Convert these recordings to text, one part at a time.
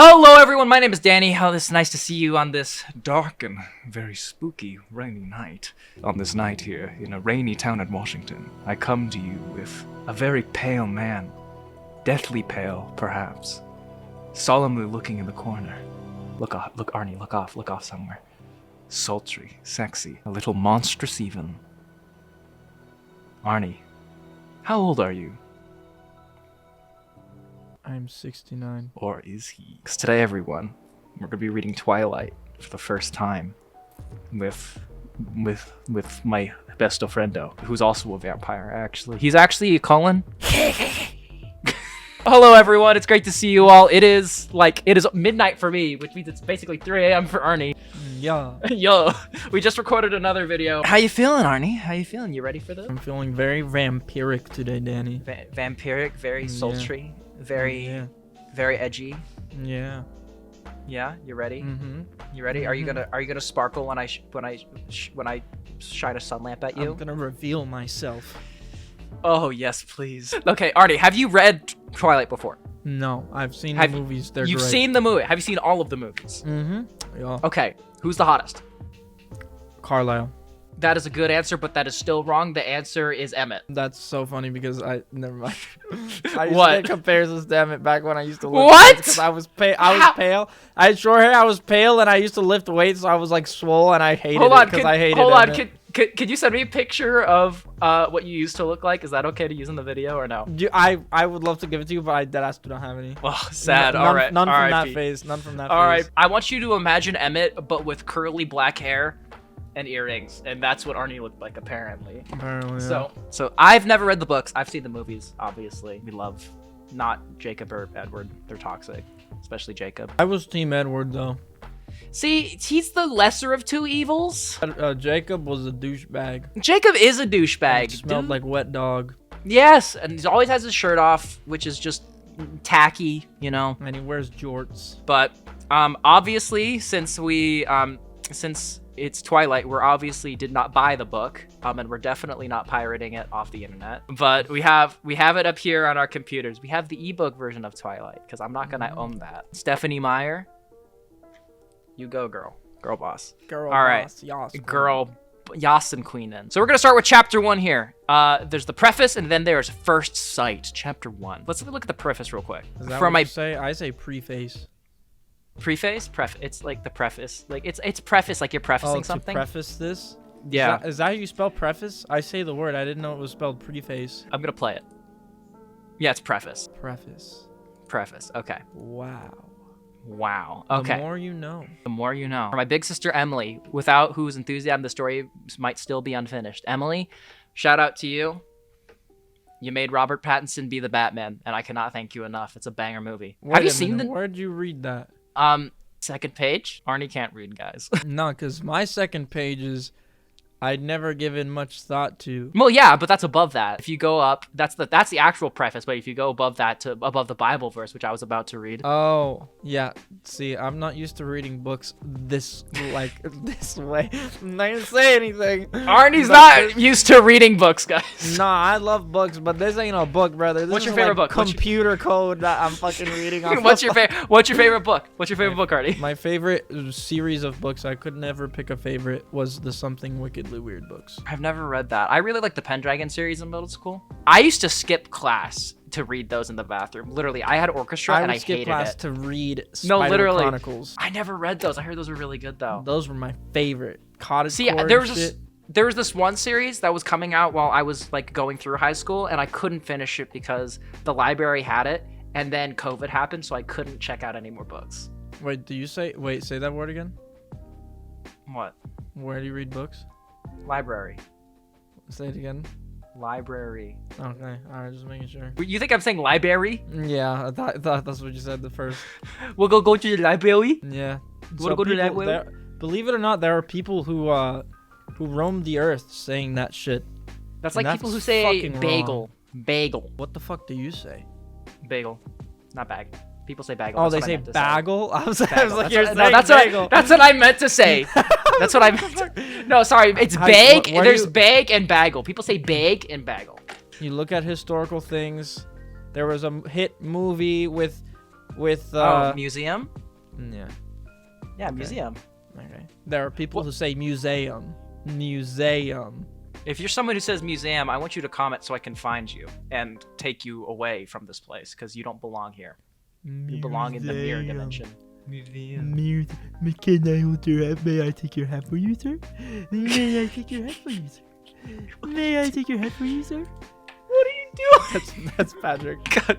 Hello everyone, my name is Danny. Oh, it's nice to see you on this dark and very spooky rainy night. On this night here in a rainy town in Washington, I come to you with a very pale man. Deathly pale, perhaps. Solemnly looking in the corner. Look off, look Arnie, look off somewhere. Sultry, sexy, a little monstrous even. Arnie, how old are you? I'm 69. Or is he? Because today, everyone, we're going to be reading Twilight for the first time with my besto friendo, who's also a vampire, actually. He's actually Cullen. Hello, everyone. It's great to see you all. It is midnight for me, which means it's basically 3 a.m. for Arnie. Yeah. Yo, we just recorded another video. How you feeling, Arnie? How you feeling? You ready for this? I'm feeling very vampiric today, Danny. Vampiric, very sultry. Very edgy. Yeah. Yeah, you ready? Mm-hmm. You ready? Are you gonna sparkle when I shine a sun lamp at you? I'm gonna reveal myself. Oh yes, please. Okay, Arnie, have you read Twilight before? No, I've seen the movies. You've seen the movie. Have you seen all of the movies? Mm-hmm. Yeah. Okay, who's the hottest? Carlisle. That is a good answer, but that is still wrong. The answer is Emmett. That's so funny because never mind. I used What? to get comparisons to Emmett back when I used to lift What? weights because I was pale. I had short hair. I was pale, and I used to lift weights, so I was like swole, and I hated it because I hated Emmett. Could you send me a picture of what you used to look like? Is that okay to use in the video or no? I would love to give it to you, but I deadass do not have any. Oh, sad. None, all right. None from R.I.P. that phase. None from that All phase. right. I want you to imagine Emmett, but with curly black hair and earrings, and that's what Arnie looked like apparently. Apparently, yeah. So I've never read the books. I've seen the movies. Obviously, we love not Jacob or Edward. They're toxic, especially Jacob. I was Team Edward though. See, he's the lesser of two evils. Jacob was a douchebag. Jacob is a douchebag. Smelled like wet dog. Yes, and he always has his shirt off, which is just tacky, you know. And he wears jorts. But obviously, since it's Twilight, we're obviously did not buy the book, and we're definitely not pirating it off the internet. But we have it up here on our computers. We have the ebook version of Twilight, because I'm not gonna own that. Stephanie Meyer, you go, girl boss. Girl all right, boss, yas, girl, yas and queenin. So we're gonna start with chapter 1 here. There's the preface, and then there's First Sight, chapter 1. Let's look at the preface real quick. Is that what you say? I say preface. Preface? It's like the preface. Like it's preface, like you're prefacing something. To preface this? Yeah. Is that how you spell preface? I say the word. I didn't know it was spelled preface. I'm gonna play it. Yeah, it's preface. Preface. Preface. Okay. Wow. Okay. The more you know. The more you know. For my big sister Emily, without whose enthusiasm the story might still be unfinished. Emily, shout out to you. You made Robert Pattinson be the Batman, and I cannot thank you enough. It's a banger movie. Have you seen Where'd you read that? Second page. Arnie can't read, guys. No, because my second page is I'd never given much thought to. Well, yeah, but that's above that. If you go up, that's the actual preface. But if you go above that to above the Bible verse, which I was about to read. Oh, yeah. See, I'm not used to reading books this way. I'm not gonna say anything. Arnie's not used to reading books, guys. Nah, I love books, but this ain't a book, brother. This What's your is favorite like book? Computer code that I'm fucking reading. What's your favorite book? What's your favorite book, Arnie? My favorite series of books, I could never pick a favorite, was the Something Wickedly Weird books. I've never read that. I really like the Pendragon series in middle school. I used to skip class to read those in the bathroom. Literally, I had orchestra and I hated it. I would skip class to read Spider Chronicles. I never read those. I heard those were really good though. Those were my favorite. Cottage See, there was this one series that was coming out while I was like going through high school, and I couldn't finish it because the library had it, and then COVID happened, so I couldn't check out any more books. Wait, say that word again? What? Where do you read books? Library. Say it again. Library. Okay, alright, just making sure. You think I'm saying library? Yeah, I thought that's what you said the first. We'll go to the library? Yeah. We'll go to the library? Believe it or not, there are people who roam the earth saying that shit. That's like people who say bagel. Wrong. Bagel. What the fuck do you say? Bagel. Not bag. People say bagel. Oh, they say bagel? I was like, bagel. That's what I meant to say. That's what I meant to... No, sorry. It's bag. There's bag and bagel. People say bag and bagel. You look at historical things. There was a hit movie with with museum. Yeah. Yeah, Okay. museum. Okay. There are people who say museum. Museum. If you're someone who says museum, I want you to comment so I can find you and take you away from this place because you don't belong here. You belong in the mirror dimension. Museum. May I take your hat for you, sir? May I take your hat for you, sir? May I take your hat for you, sir? What are you doing? That's Patrick. God.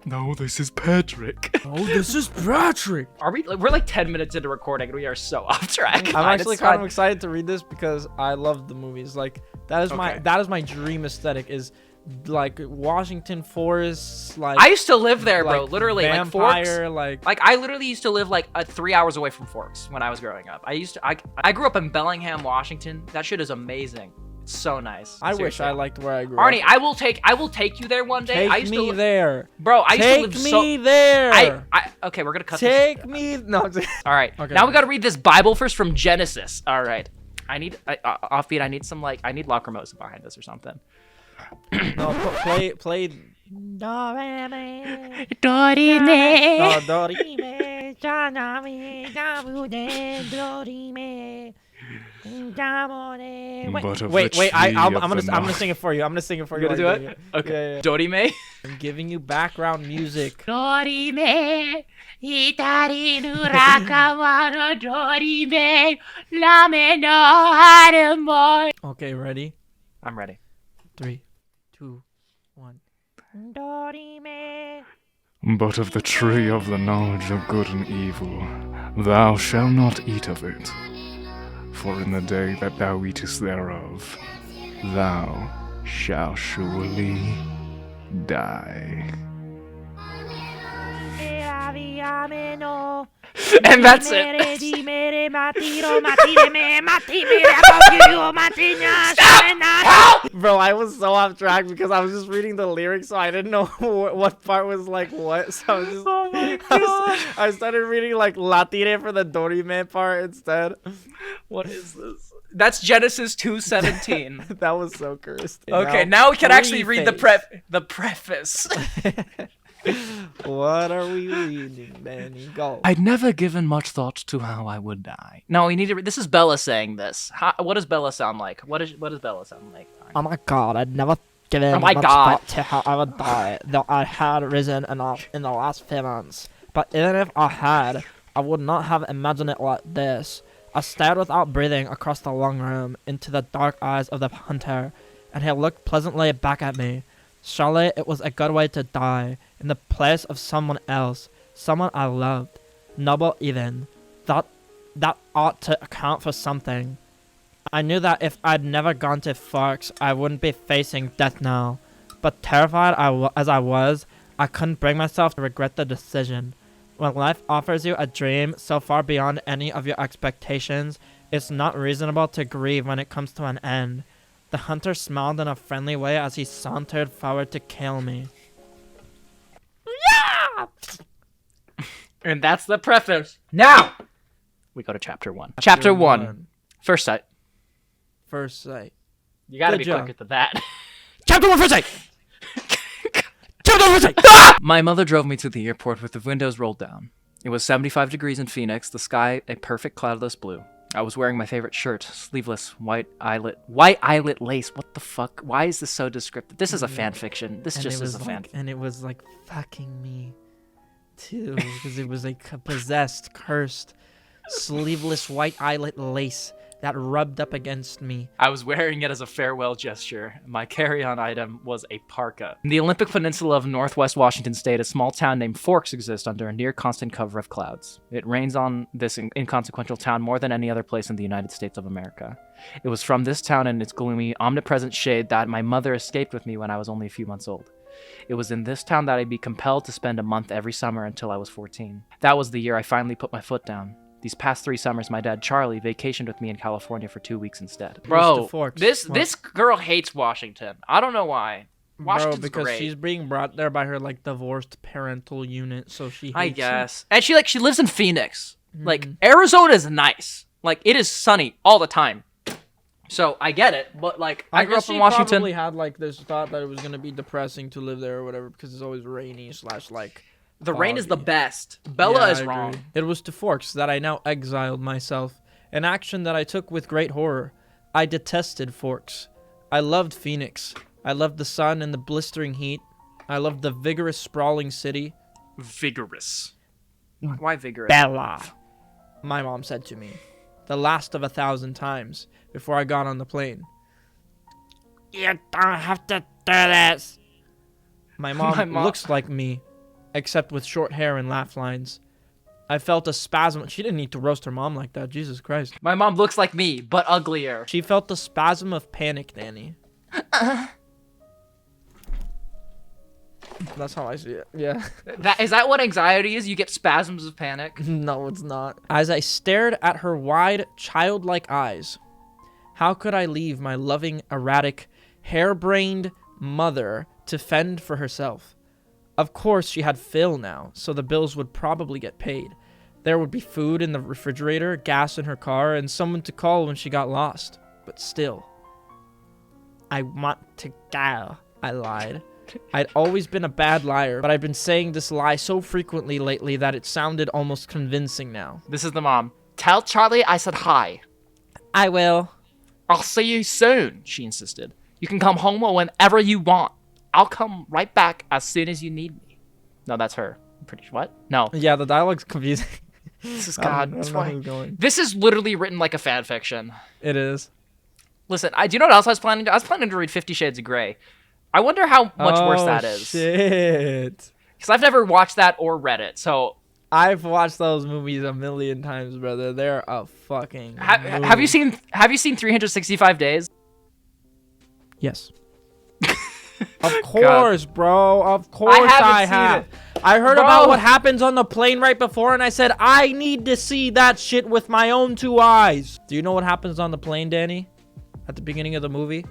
No, this is Patrick. Oh, this is Patrick. Are we? We're like 10 minutes into recording and we are so off track. I'm actually kind of excited to read this because I love the movies. Like that is my dream aesthetic is like Washington Forest. Like I used to live there, bro. like Literally, vampire, like Forks. Like I literally used to live like 3 hours away from Forks when I was growing up. I grew up in Bellingham, Washington. That shit is amazing. It's so nice. I Seriously. wish I liked where I grew Arnie, up. I will take you there one day. Take me there, bro. I used to live Take me there. Okay, we're gonna cut Take this. me. No. All right. Okay. Now we gotta read this Bible first from Genesis. All right. I need offbeat. I need some I need Lacrimosa behind us or something. No, play. Dorime. No, Dory. Wait. I'm gonna sing it for you. I'm gonna sing it for you. You gonna do it? Okay. Yeah. Dorime. I'm giving you background music. Dorime. Hitari no rakama no dorime. Lame no harumo. Okay, ready? I'm ready. 3, 2, 1. Dorime. But of the tree of the knowledge of good and evil, thou shalt not eat of it. For in the day that thou eatest thereof, thou shalt surely die. And that's it. Bro, I was so off track because I was just reading the lyrics, so I didn't know what part was like what. So I was just, Oh my god. I started reading like Latire for the Dorime part instead. What is this? That's Genesis 2:17. That was so cursed. Okay, now we can actually read the preface. What are we reading, Danny? Go. I'd never given much thought to how I would die. No, we need to. This is Bella saying this. What does Bella sound like? What does Bella sound like? Oh my god, I'd never given my much God. thought to how I would die, though I had risen enough in the last few months. But even if I had, I would not have imagined it like this. I stared without breathing across the long room into the dark eyes of the hunter, and he looked pleasantly back at me. Surely it was a good way to die, in the place of someone else, someone I loved, noble even. That ought to account for something. I knew that if I'd never gone to Forks, I wouldn't be facing death now. But terrified as I was, I couldn't bring myself to regret the decision. When life offers you a dream so far beyond any of your expectations, it's not reasonable to grieve when it comes to an end. The hunter smiled in a friendly way as he sauntered forward to kill me. And that's the preface. Now we go to chapter 1. Chapter 1. First sight. First sight. You gotta Good be job. quicker than that. Chapter 1, first sight! My mother drove me to the airport with the windows rolled down. It was 75 degrees in Phoenix, the sky a perfect cloudless blue. I was wearing my favorite shirt, sleeveless, white eyelet lace. What the fuck? Why is this so descriptive? This is a fan fiction. This just is a fan. And it was like fucking me, too, because it was like a possessed, cursed, sleeveless white eyelet lace that rubbed up against me. I was wearing it as a farewell gesture. My carry-on item was a parka. In the Olympic Peninsula of northwest Washington state, a small town named Forks exists under a near-constant cover of clouds. It rains on this inconsequential town more than any other place in the United States of America. It was from this town and its gloomy, omnipresent shade that my mother escaped with me when I was only a few months old. It was in this town that I'd be compelled to spend a month every summer until I was 14. That was the year I finally put my foot down. These past 3 summers, my dad, Charlie, vacationed with me in California for 2 weeks instead. Bro, this girl hates Washington. I don't know why. Washington's Bro, because great. she's being brought there by her, like, divorced parental unit, so she hates I it. guess. And she lives in Phoenix. Like, Arizona's nice. Like, it is sunny all the time. So, I get it, but, like, I grew up in Washington. Probably had, like, this thought that it was going to be depressing to live there or whatever, because it's always rainy / like, The rain is the foggy. best. Bella Yeah, is I wrong. agree. It was to Forks that I now exiled myself, an action that I took with great horror. I detested Forks. I loved Phoenix. I loved the sun and the blistering heat. I loved the vigorous, sprawling city. Vigorous. Why vigorous? Bella. My mom said to me, the last of 1,000 times, before I got on the plane. You don't have to do this. My mom, My mom- looks like me, except with short hair and laugh lines. I felt a spasm. She didn't need to roast her mom like that. Jesus Christ. My mom looks like me, but uglier. She felt a spasm of panic, Danny. That's how I see it. Yeah. Is that what anxiety is? You get spasms of panic? No, it's not. As I stared at her wide, childlike eyes, how could I leave my loving, erratic, harebrained mother to fend for herself? Of course, she had Phil now, so the bills would probably get paid. There would be food in the refrigerator, gas in her car, and someone to call when she got lost. But still, I want to go, I lied. I'd always been a bad liar, but I've been saying this lie so frequently lately that it sounded almost convincing now. This is the mom. Tell Charlie I said hi. I will. I'll see you soon, she insisted. You can come home whenever you want. I'll come right back as soon as you need me. No, that's her. I'm pretty sure. What? No. Yeah, the dialogue's confusing. This is I don't- God. I That's don't know why. who's going. This is literally written like a fan fiction. It is. Listen, do you know what else I was planning to? I was planning to read 50 Shades of Grey. I wonder how much worse that is. Shit. Because I've never watched that or read it. So, I've watched those movies a million times, brother. They're a fucking. have you seen 365 Days? Yes. Of course, bro. Of course I haven't have. seen I heard Bro. about what happens on the plane right before, and I said, I need to see that shit with my own 2 eyes. Do you know what happens on the plane, Danny? At the beginning of the movie?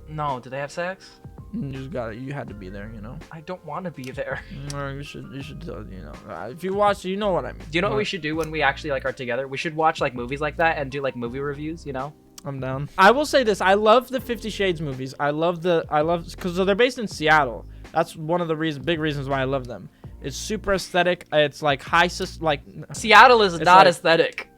No, do they have sex? You had to be there, you know. I don't want to be there. You should, you know. If you watch, you know what I mean. Do you know what we should do when we actually like are together? We should watch like movies like that and do like movie reviews, you know? I'm down. I will say this: I love the 50 Shades movies. I love because they're based in Seattle. That's one of the big reasons why I love them. It's super aesthetic. It's like Seattle is not like- aesthetic.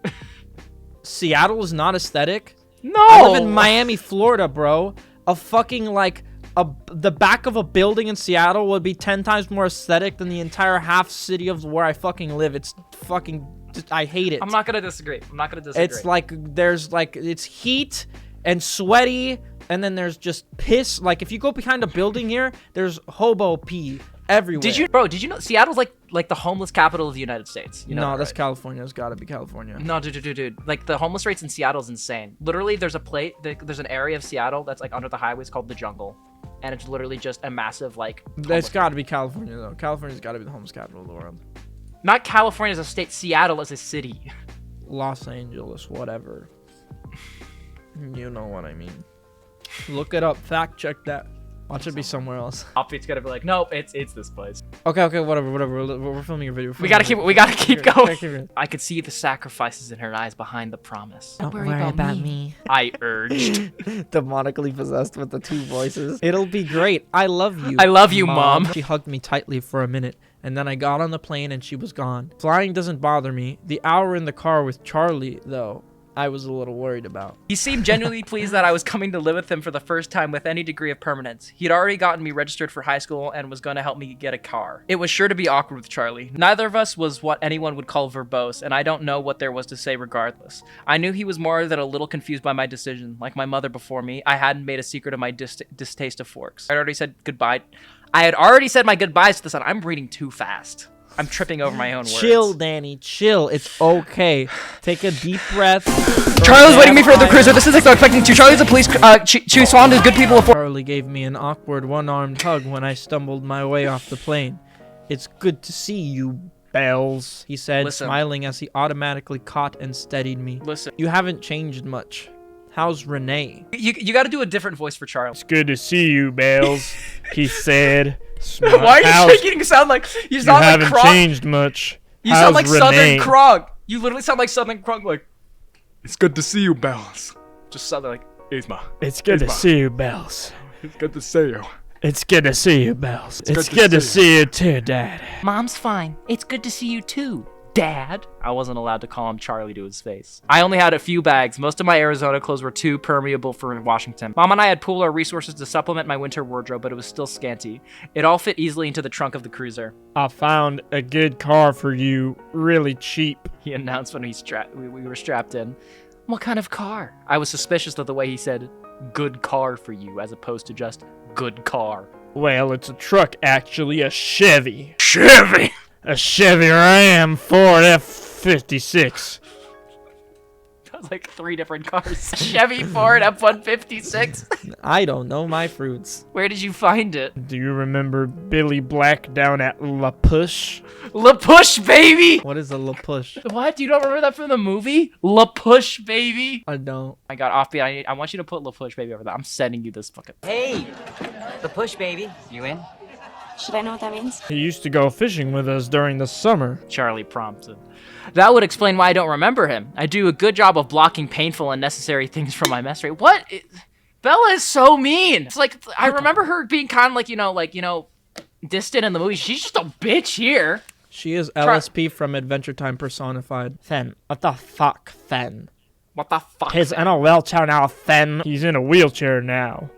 Seattle is not aesthetic. No. I live in Miami, Florida, bro. A fucking the back of a building in Seattle would be 10 times more aesthetic than the entire half city of where I fucking live. It's fucking. I hate it. I'm not gonna disagree. It's like it's heat and sweaty, and then there's just piss. Like if you go behind a building here, there's hobo pee everywhere. Did you know Seattle's like the homeless capital of the United States? You know No, that, that's right? California. It's gotta be California. No, dude. Like the homeless rates in Seattle is insane. Literally, there's an area of Seattle that's like under the highways called the Jungle, and it's literally just a massive like. It's gotta be California though. California's gotta be the homeless capital of the world. Not California as a state, Seattle as a city. Los Angeles, whatever. You know what I mean. Look it up. Fact check that. Watch it be somewhere else. Offbeat's gonna be like, nope, it's this place. Okay, whatever. We're filming a video. We gotta keep going. going. I could see the sacrifices in her eyes behind the promise. Don't worry about me. I urged. Demonically possessed with the 2 voices. It'll be great. I love you. I love you, Mom. She hugged me tightly for a minute, and then I got on the plane and she was gone. Flying doesn't bother me. The hour in the car with Charlie, though, I was a little worried about. He seemed genuinely pleased that I was coming to live with him for the first time with any degree of permanence. He'd already gotten me registered for high school and was going to help me get a car. It was sure to be awkward with Charlie. Neither of us was what anyone would call verbose, and I don't know what there was to say regardless. I knew he was more than a little confused by my decision. Like my mother before me, I hadn't made a secret of my distaste of forks. I had already said my goodbyes to the son. I'm reading too fast. I'm tripping over my own words. Chill, Danny. Chill. It's okay. Take a deep breath. Charlie's waiting me for the cruiser. This is expecting to. Charlie's a police. Choose Swan to good people. Charlie gave me an awkward one-armed hug when I stumbled my way off the plane. It's good to see you, Bells, he said, Listen. smiling as he automatically caught and steadied me. Listen, You haven't changed much. How's Renee? you got to do a different voice for Charlie. It's good to see you, Bells, he said. Why are you making it sound like you sound like haven't Krog? changed much. You How's sound like Renee? Southern Krog. You literally sound like Southern Krog. Like It's good to see you, Bells. just Southern like. Isma. It's good to Isma. see you, Bells. It's good to see you. It's good to see you, Bells. It's good to see you too, Dad. Mom's fine. It's good to see you too, Dad. I wasn't allowed to call him Charlie to his face. I only had a few bags. Most of my Arizona clothes were too permeable for Washington. Mom and I had pooled our resources to supplement my winter wardrobe, but it was still scanty. It all fit easily into the trunk of the cruiser. I found a good car for you, really cheap. He announced when we were strapped in. What kind of car? I was suspicious of the way he said, good car for you, as opposed to just good car. Well, it's a truck, actually, a Chevy. Chevy! A Chevy Ram Ford F-56. That was like 3 different cars. Chevy, Ford, F-156. I don't know my fruits. Where did you find it? Do you remember Billy Black down at La Push? La Push, baby! What is a La Push? What? You don't remember that from the movie? La Push, baby! I don't. I got offbeat. I want you to put La Push, baby, over there. I'm sending you this fucking... Hey, the push, baby. You in? Should I know what that means? He used to go fishing with us during the summer. Charlie prompted. That would explain why I don't remember him. I do a good job of blocking painful and necessary things from my memory. What? Bella is so mean. It's like, I remember her being kind of like, distant in the movie. She's just a bitch here. She is LSP from Adventure Time personified. Fen, what the fuck, Fen? What the fuck? He's in a wheelchair now, Fen. He's in a wheelchair now.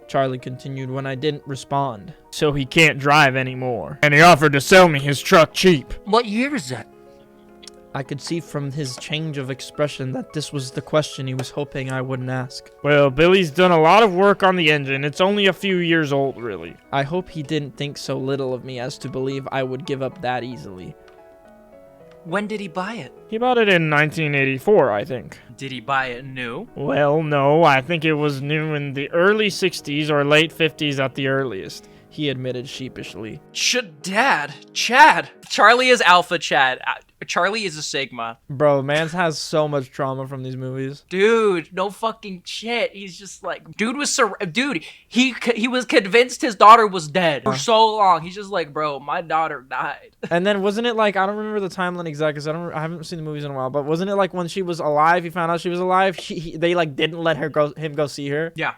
Charlie continued when I didn't respond. So he can't drive anymore. And he offered to sell me his truck cheap. What year is that? I could see from his change of expression that this was the question he was hoping I wouldn't ask. Well, Billy's done a lot of work on the engine. It's only a few years old, really. I hope he didn't think so little of me as to believe I would give up that easily. When did he buy it? He bought it in 1984, I think. Did he buy it new? Well, no, I think it was new in the early 60s or late 50s at the earliest. He admitted sheepishly. Chad. Charlie is Alpha Chad. Charlie is a Sigma. Bro, man has so much trauma from these movies. Dude, no fucking shit. He's just like, he was convinced his daughter was dead for so long. He's just like, bro, my daughter died. And then wasn't it like, I don't remember the timeline exactly, because I haven't seen the movies in a while, but wasn't it like when she was alive, he found out she was alive, they like didn't let him go see her? Yeah.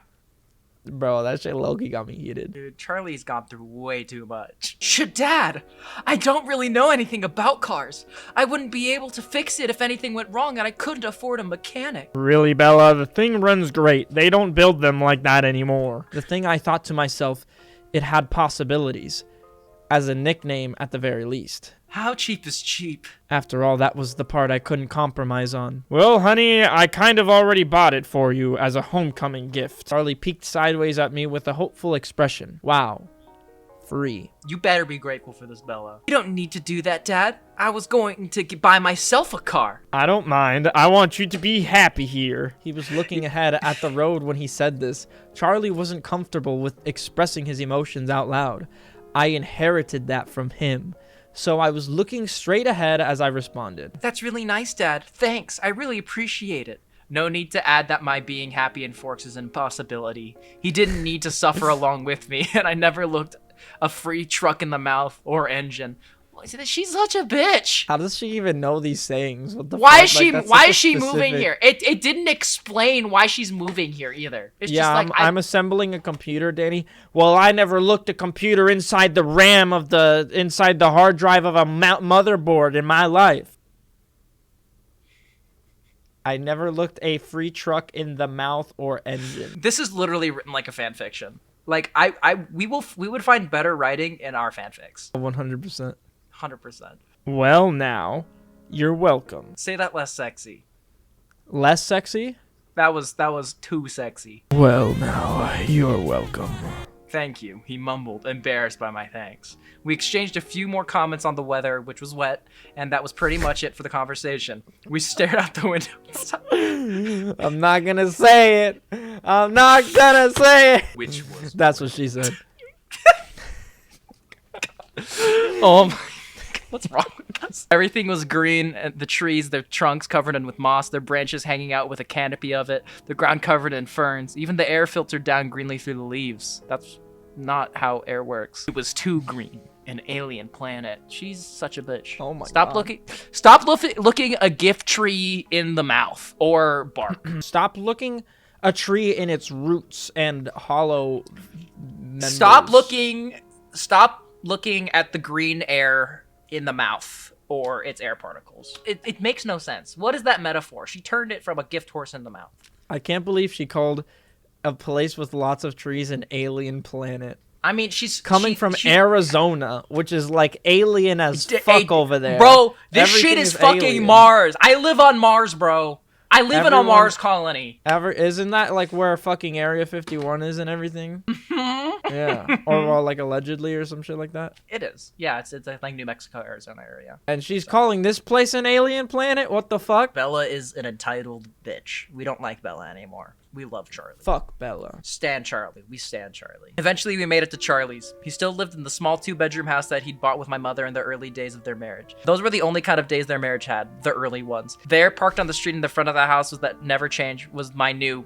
Bro, that shit low-key got me heated. Dude, Charlie's gone through way too much. Dad, I don't really know anything about cars. I wouldn't be able to fix it if anything went wrong, and I couldn't afford a mechanic. Really, Bella? The thing runs great. They don't build them like that anymore. The thing I thought to myself, it had possibilities. As a nickname at the very least. How cheap is cheap? After all, that was the part I couldn't compromise on. Well, honey, I kind of already bought it for you as a homecoming gift. Charlie peeked sideways at me with a hopeful expression. Wow. Free. You better be grateful for this, Bella. You don't need to do that, Dad. I was going to buy myself a car. I don't mind. I want you to be happy here. He was looking ahead at the road when he said this. Charlie wasn't comfortable with expressing his emotions out loud. I inherited that from him. So I was looking straight ahead as I responded. That's really nice, Dad. Thanks. I really appreciate it. No need to add that my being happy in Forks is an impossibility. He didn't need to suffer along with me, and I never looked a free truck in the mouth or engine. She's such a bitch. How does she even know these sayings? What the why fuck? is she moving here? It didn't explain why she's moving here either. It's yeah, just like I'm assembling a computer, Danny. Well, I never looked a computer inside the RAM of inside the hard drive of a motherboard in my life. I never looked a free truck in the mouth or engine. This is literally written like a fan fiction. Like we would find better writing in our fanfics. 100%. 100%. Well, now, you're welcome. Say that less sexy. Less sexy? That was too sexy. Well, now, you're welcome. Thank you, he mumbled, embarrassed by my thanks. We exchanged a few more comments on the weather, which was wet, and that was pretty much it for the conversation. We stared out the window. I'm not gonna say it. I'm not gonna say it. Which was That's what she said. Oh my God. What's wrong with us? Everything was green, and the trees, their trunks covered in with moss, their branches hanging out with a canopy of it, the ground covered in ferns, even the air filtered down greenly through the leaves. That's not how air works. It was too green. An alien planet. She's such a bitch. Oh my Stop God. Stop looking a gift tree in the mouth or bark. Stop looking a tree in its roots and hollow members. Stop looking at the green air in the mouth or its air particles. It makes no sense. What is that metaphor? She turned it from a gift horse in the mouth. I can't believe she called a place with lots of trees an alien planet. I mean, she's coming from Arizona, which is like alien as fuck over there. Bro, this shit is fucking alien. Mars. I live on Mars, bro. I live in a Mars colony. Isn't that like where fucking Area 51 is and everything? Yeah. Or like allegedly or some shit like that? It is. Yeah, it's like New Mexico, Arizona area. And she's calling this place an alien planet? What the fuck? Bella is an entitled bitch. We don't like Bella anymore. We love Charlie. Fuck Bella. Stan Charlie. We stan Charlie. Eventually, we made it to Charlie's. He still lived in the small 2-bedroom house that he'd bought with my mother in the early days of their marriage. Those were the only kind of days their marriage had, the early ones. There, parked on the street in the front of the house that never changed, was my new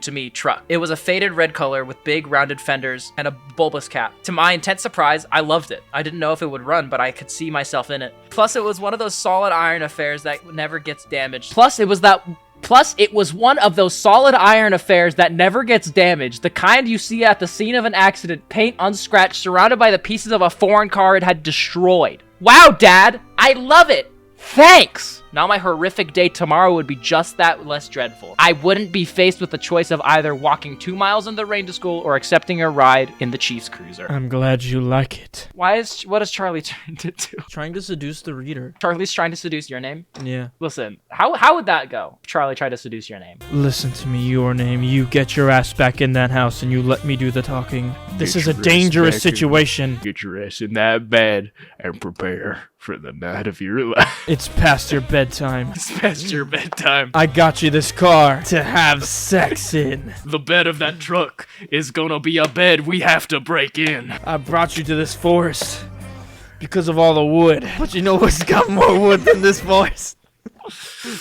to me, truck. It was a faded red color with big rounded fenders and a bulbous cap. To my intense surprise, I loved it. I didn't know if it would run, but I could see myself in it. Plus, it was one of those solid iron affairs that never gets damaged. Plus, it was one of those solid iron affairs that never gets damaged. The kind you see at the scene of an accident, paint unscratched, surrounded by the pieces of a foreign car it had destroyed. Wow, Dad! I love it! Thanks! Now my horrific day tomorrow would be just that less dreadful. I wouldn't be faced with the choice of either walking 2 miles in the rain to school or accepting a ride in the Chief's cruiser. I'm glad you like it. What is Charlie trying to do? Trying to seduce the reader. Charlie's trying to seduce your name? Yeah. Listen, how would that go if Charlie tried to seduce your name? Listen to me, your name. You get your ass back in that house and you let me do the talking. This is a dangerous situation. Get your ass in that bed and prepare for the night of your life. It's past your bedtime. It's past your bedtime. I got you this car to have sex in. The bed of that truck is gonna be a bed we have to break in. I brought you to this forest because of all the wood. But you know what's got more wood than this forest?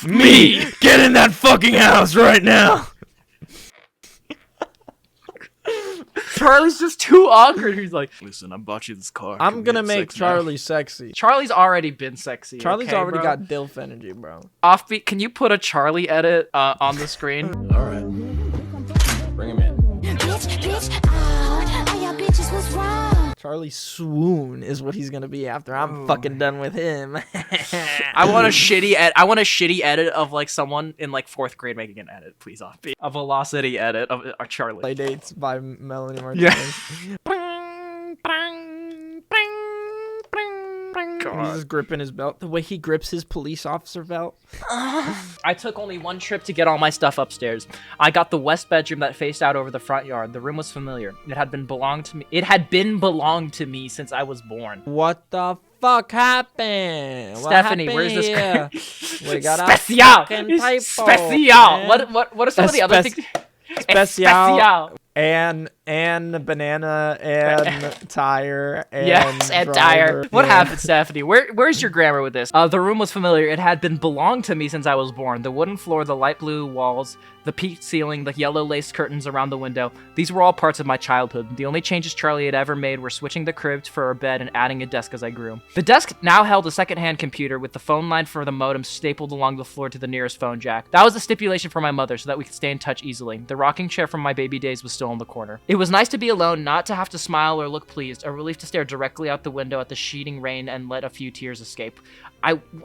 Me! Get in that fucking house right now! Charlie's just too awkward. He's like, listen, I bought you this car. I'm gonna make Charlie sexy. Charlie's already been sexy. Charlie's already got DILF energy, bro. Offbeat, can you put a Charlie edit on the screen? Alright. Bring him in. Charlie Swoon is what he's gonna be after I'm fucking done with him. I want a shitty edit of like someone in like 4th grade making an edit, please. Offbeat. A velocity edit of Charlie. Play Dates by Melanie Martinez. God. He's just gripping his belt. The way he grips his police officer belt. I took only one trip to get all my stuff upstairs. I got the west bedroom that faced out over the front yard. The room was familiar. It had been belonged to me since I was born. What the fuck happened? Stephanie, where's this? We got Special. a Special. What are some of the other things? Special. And banana and tire and yes, and driver. tire. What happened, Stephanie? Where's your grammar with this? The room was familiar. It had been belonged to me since I was born. The wooden floor, the light blue walls, the peaked ceiling, the yellow lace curtains around the window. These were all parts of my childhood. The only changes Charlie had ever made were switching the crib for a bed and adding a desk as I grew. The desk now held a second-hand computer with the phone line for the modem stapled along the floor to the nearest phone jack. That was a stipulation for my mother so that we could stay in touch easily. The rocking chair from my baby days was still in the corner. It was nice to be alone, not to have to smile or look pleased, a relief to stare directly out the window at the sheeting rain and let a few tears escape.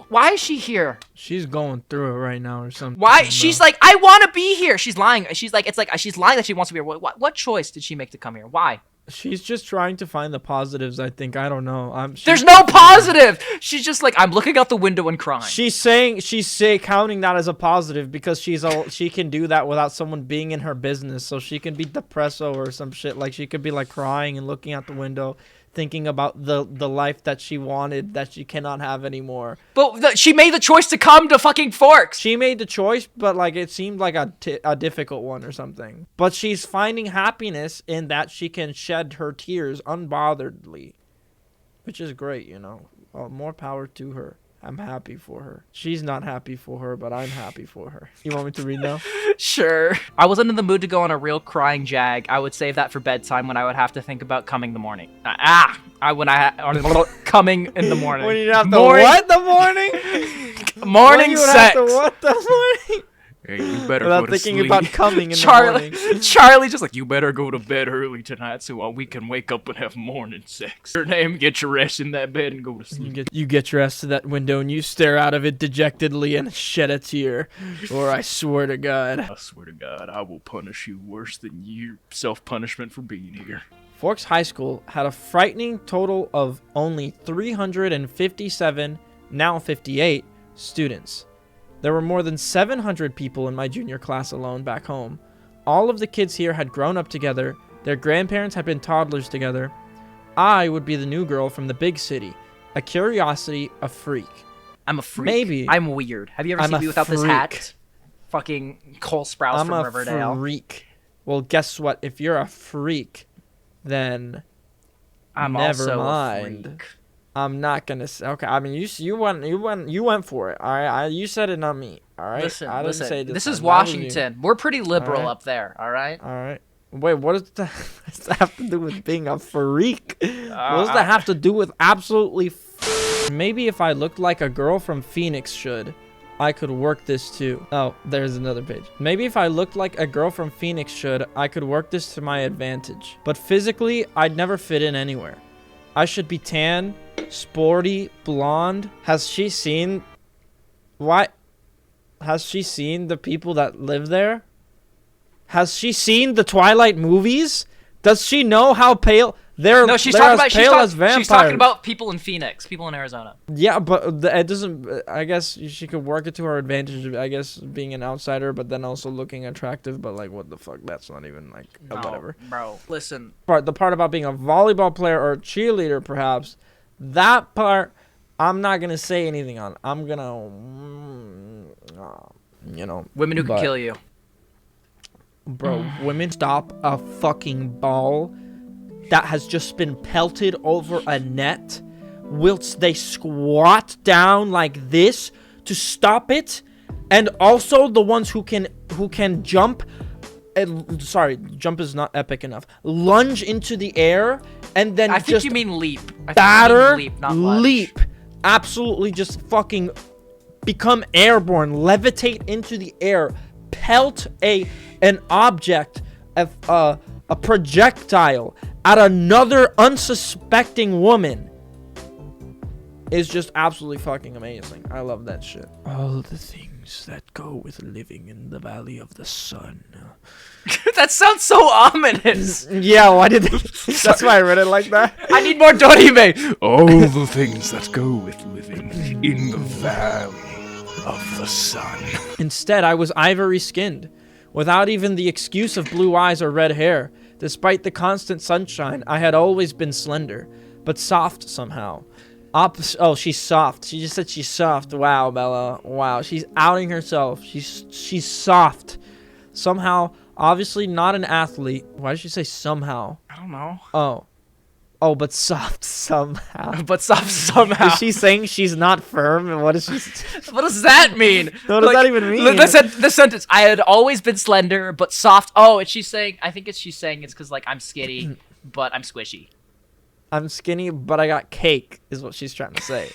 Why is she here? She's going through it right now or something. Why? She's like, I want to be here. She's lying. She's like she's lying that she wants to be here. What choice did she make to come here? Why? She's just trying to find the positives, I think. I don't know. There's no positive. She's just like, I'm looking out the window and crying. She's counting that as a positive because she can do that without someone being in her business. So she can be depresso or some shit. Like she could be like crying and looking out the window, thinking about the life that she wanted that she cannot have anymore. But she made the choice to come to fucking Forks. She made the choice, but like it seemed like a difficult one or something. But she's finding happiness in that she can shed her tears unbotheredly, which is great, you know. Well, more power to her. I'm happy for her. She's not happy for her, but I'm happy for her. You want me to read now? Sure. I wasn't in the mood to go on a real crying jag. I would save that for bedtime when I would have to think about coming the morning. Coming in the morning. When you have to what the morning? Morning sex. What the morning? Hey, you better Without go to thinking sleep. about coming in Charlie, the morning. Charlie just like, You better go to bed early tonight so we can wake up and have morning sex. Your name, get your rest in that bed and go to sleep. You get your ass to that window and you stare out of it dejectedly and shed a tear. Or I swear to God. I swear to God, I will punish you worse than your self-punishment for being here. Forks High School had a frightening total of only 357, now 58, students. There were more than 700 people in my junior class alone back home. All of the kids here had grown up together. Their grandparents had been toddlers together. I would be the new girl from the big city. A curiosity, a freak. I'm a freak. Maybe. I'm weird. Have you ever I'm seen a me without this freak. hat? Fucking Cole Sprouse I'm from a Riverdale. freak. Well, guess what? If you're a freak, then I'm never also mind. a freak. I'm not gonna say. Okay, I mean, you went for it. All right, you said it, not me. All right, Listen, I didn't listen. say This time. is That was you. Washington. We're pretty liberal Alright. up there. All right. All right. Wait, what does that, what does that have to do with being a freak? What does that have to do with absolutely? Maybe if I looked like a girl from Phoenix should, I could work this too. Oh, there's another page. Maybe if I looked like a girl from Phoenix should, I could work this to my advantage. But physically, I'd never fit in anywhere. I should be tan, sporty, blonde. Has she seen... What? Has she seen the people that live there? Has she seen the Twilight movies? Does she know how pale... They're No, she's they're talking as about pale as vampires. she's talking about people in Phoenix, people in Arizona. Yeah, but it doesn't... I guess she could work it to her advantage, I guess, being an outsider, but then also looking attractive, but, like, what the fuck? That's not even, like, whatever. Bro, listen. The part about being a volleyball player or a cheerleader, perhaps, that part, I'm not going to say anything on. I'm going to, you know. Women who can but- kill you. Bro, women stop a fucking ball that has just been pelted over a net whilst they squat down like this to stop it, and also the ones who can jump sorry, jump is not epic enough, lunge into the air and then I think just you mean leap. I think you batter, mean leap, not lunge. leap, absolutely just fucking become airborne, levitate into the air, pelt an object, a projectile at another unsuspecting woman is just absolutely fucking amazing. I love that shit. All the things that go with living in the Valley of the Sun. That sounds so ominous. Yeah, why did they? That's why I read it like that. I need more Dorime. All the things that go with living in the Valley of the Sun. Instead, I was ivory skinned, without even the excuse of blue eyes or red hair. Despite the constant sunshine, I had always been slender, but soft somehow. Oh, she's soft. She just said she's soft. Wow, Bella. Wow, she's outing herself. She's soft. Somehow, obviously not an athlete. Why did she say somehow? I don't know. Oh, but soft somehow. But soft somehow. Is she saying she's not firm? And what is she? What does that mean? What does that even mean? The sentence, I had always been slender, but soft. Oh, and she's saying, I think she's saying it's because, like, I'm skinny, but I'm squishy. I'm skinny, but I got cake, is what she's trying to say.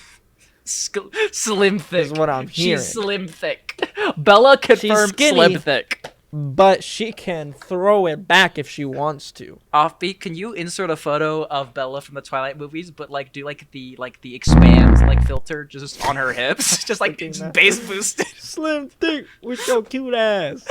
Slim thick. Is what I'm hearing. She's slim thick. Bella confirmed skinny. slim thick. But she can throw it back if she wants to. Offbeat, can you insert a photo of Bella from the Twilight movies, but like do like the expand like filter just on her hips, just like base boosted? Slim thick with your cute ass.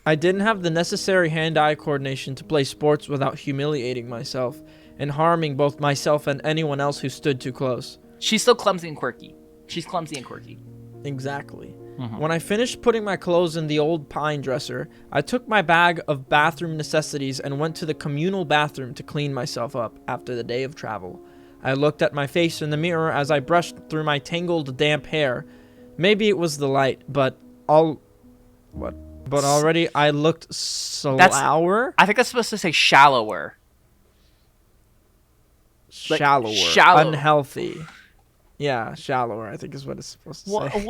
I didn't have the necessary hand-eye coordination to play sports without humiliating myself and harming both myself and anyone else who stood too close. She's still clumsy and quirky. She's clumsy and quirky. Exactly. When I finished putting my clothes in the old pine dresser, I took my bag of bathroom necessities and went to the communal bathroom to clean myself up after the day of travel. I looked at my face in the mirror as I brushed through my tangled, damp hair. Maybe it was the light, but already I looked sour. I think that's supposed to say shallower. Like, Shallower. shallow. Unhealthy. Yeah, shallower, I think is what it's supposed to say.